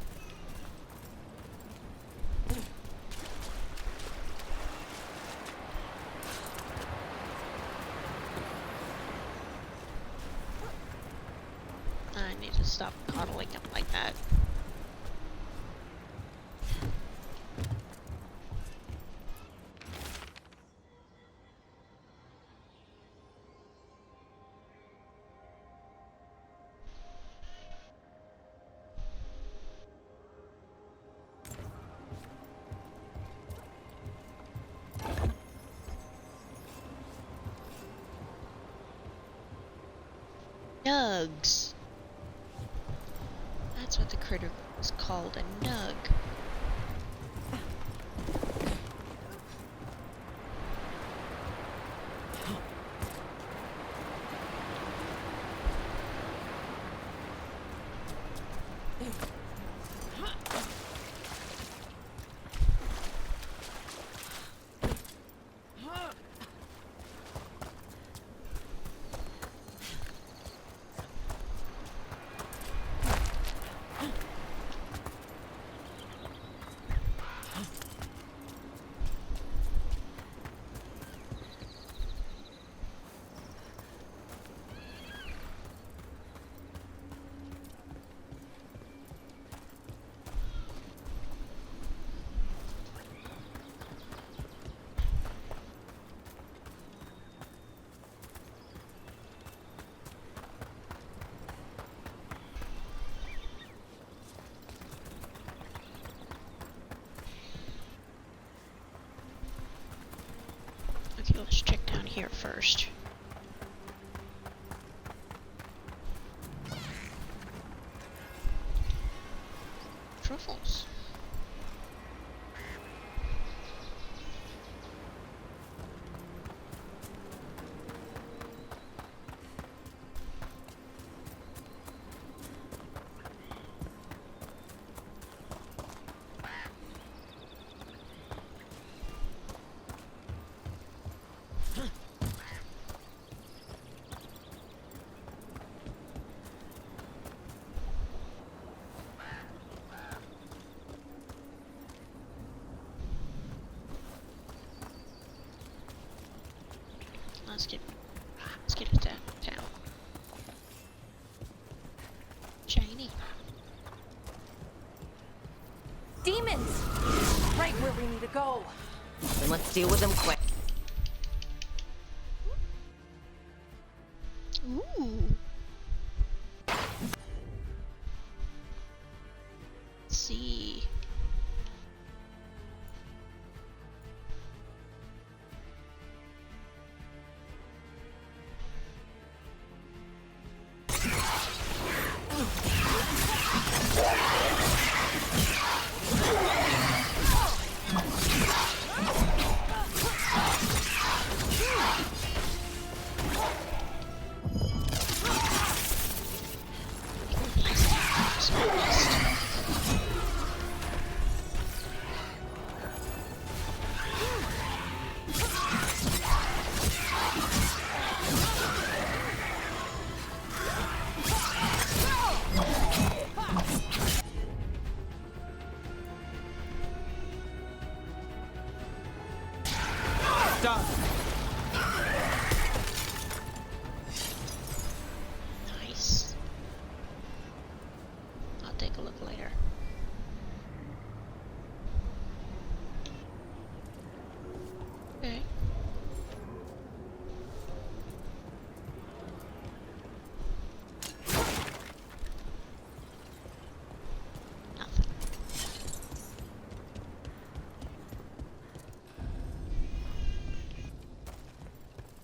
[SPEAKER 1] I need to stop coddling him like that. Nugs. That's what the critter is called, a nug. Okay, let's check down here first. Truffles. Let's get it down. Shiny.
[SPEAKER 11] Demons! Right where we need to go.
[SPEAKER 3] Then let's deal with them quick.
[SPEAKER 1] Ooh. Let's see.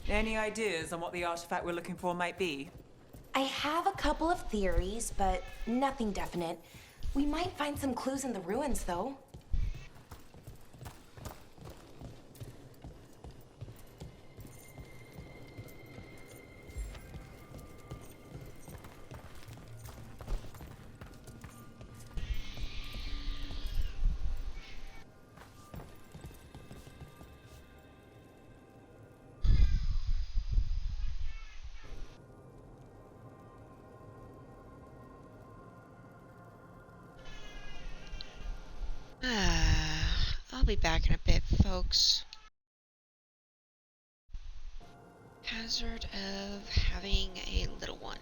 [SPEAKER 5] Any ideas on what the artifact we're looking for might be?
[SPEAKER 11] I have a couple of theories, but nothing definite. We might find some clues in the ruins, though.
[SPEAKER 1] I'll be back in a bit, folks. Hazard of having a little one.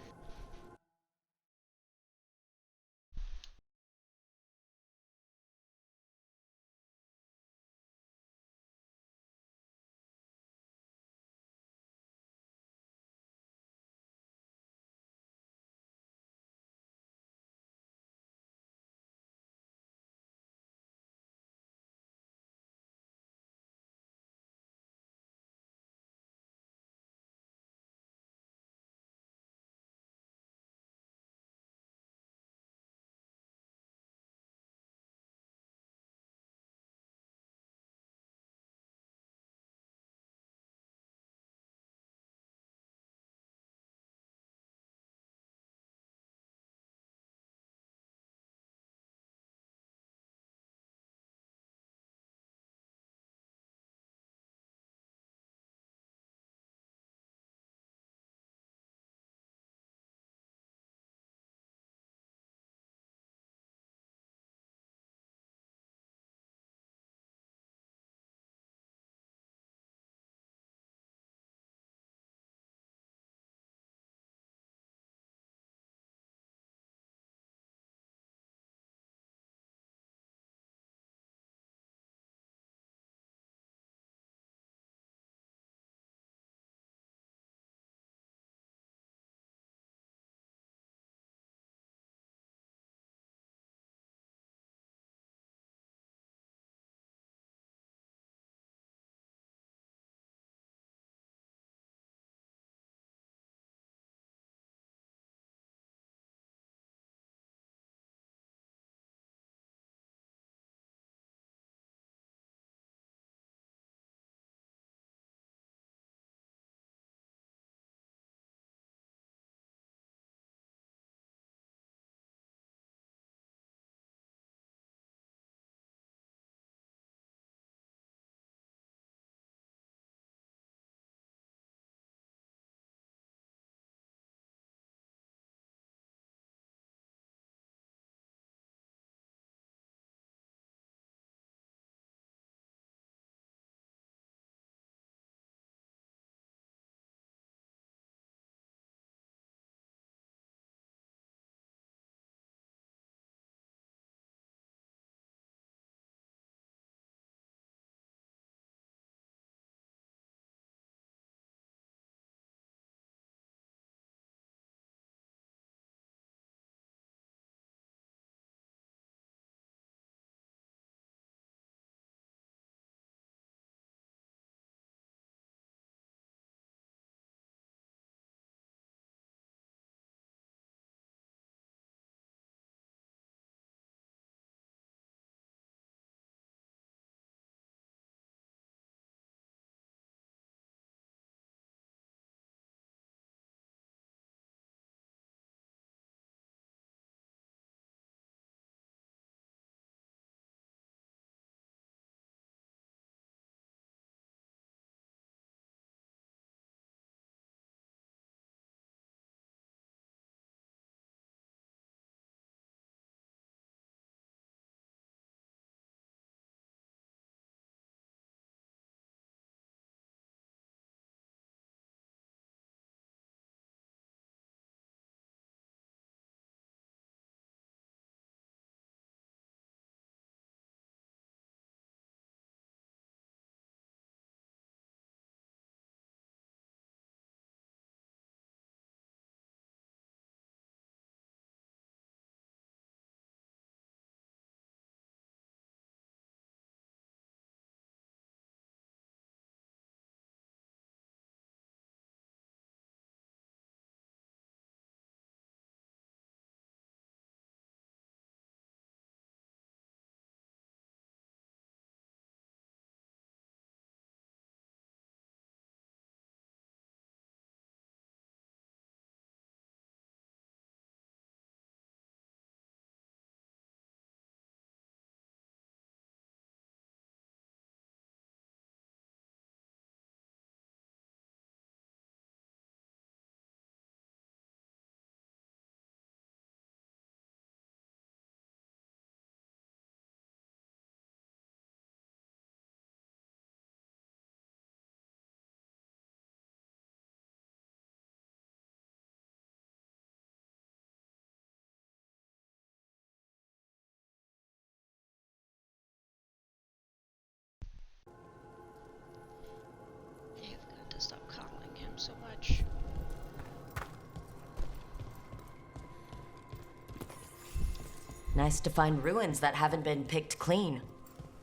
[SPEAKER 3] Nice to find ruins that haven't been picked clean.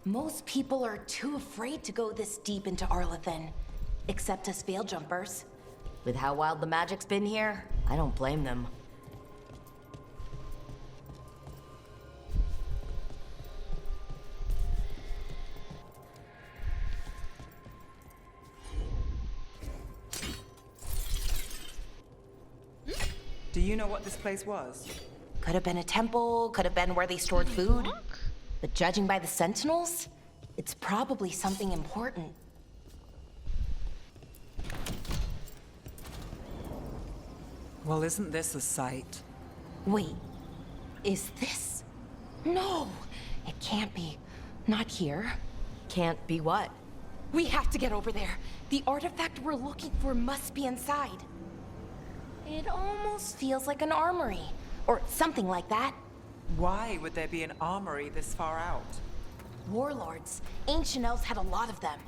[SPEAKER 11] Most people are too afraid to go this deep into Arlathan. Except us veil jumpers.
[SPEAKER 3] With how wild the magic's been here, I don't blame them.
[SPEAKER 5] Do you know what this place was?
[SPEAKER 11] Could have been a temple, could have been where they stored food. But judging by the sentinels, it's probably something important.
[SPEAKER 5] Well, isn't this a sight?
[SPEAKER 11] Wait, is this? No, it can't be. Not here.
[SPEAKER 3] Can't be what?
[SPEAKER 11] We have to get over there. The artifact we're looking for must be inside. It almost feels like an armory, or something like that.
[SPEAKER 5] Why would there be an armory this far out?
[SPEAKER 11] Warlords. Ancient elves had a lot of them.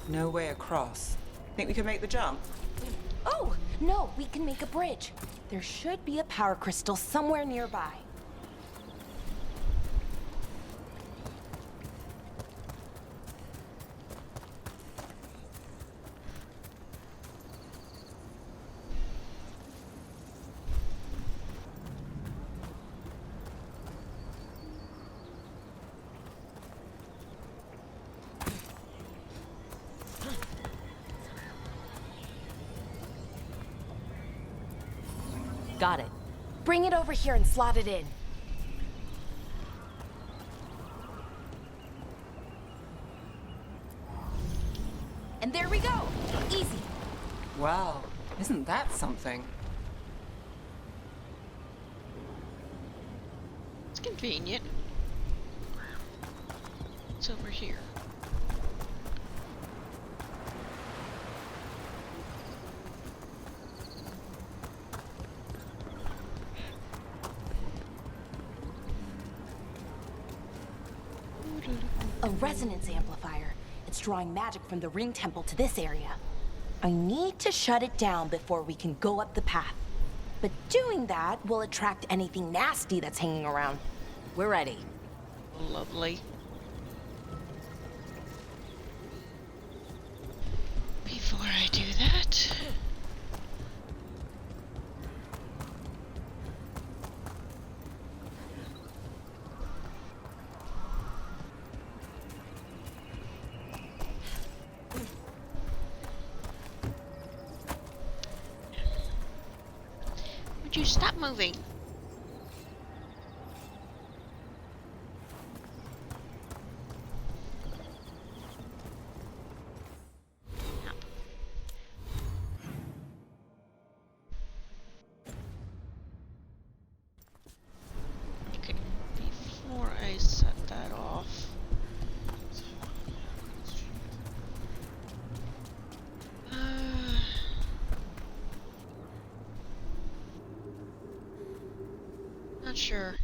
[SPEAKER 5] No way across. Think we can make the jump?
[SPEAKER 11] Oh, no, we can make a bridge. There should be a power crystal somewhere nearby.
[SPEAKER 3] Got it.
[SPEAKER 11] Bring it over here and slot it in. And there we go. Easy.
[SPEAKER 5] Wow, isn't that something?
[SPEAKER 1] It's convenient. It's over here.
[SPEAKER 11] A resonance amplifier. It's drawing magic from the ring temple to this area. I need to shut it down before we can go up the path. But doing that will attract anything nasty that's hanging around.
[SPEAKER 3] We're ready.
[SPEAKER 1] Lovely. Before I do that... Would you stop moving? Okay, before I set that off. Not sure.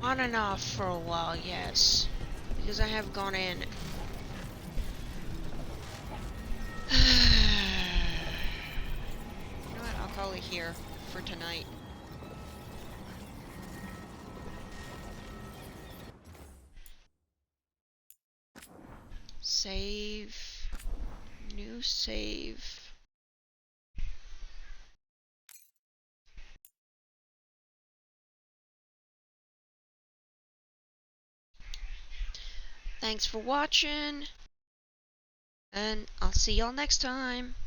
[SPEAKER 1] On and off for a while, yes. Because I have gone in. You know what? I'll call it here for tonight. Save. New save. Thanks for watching, and I'll see y'all next time.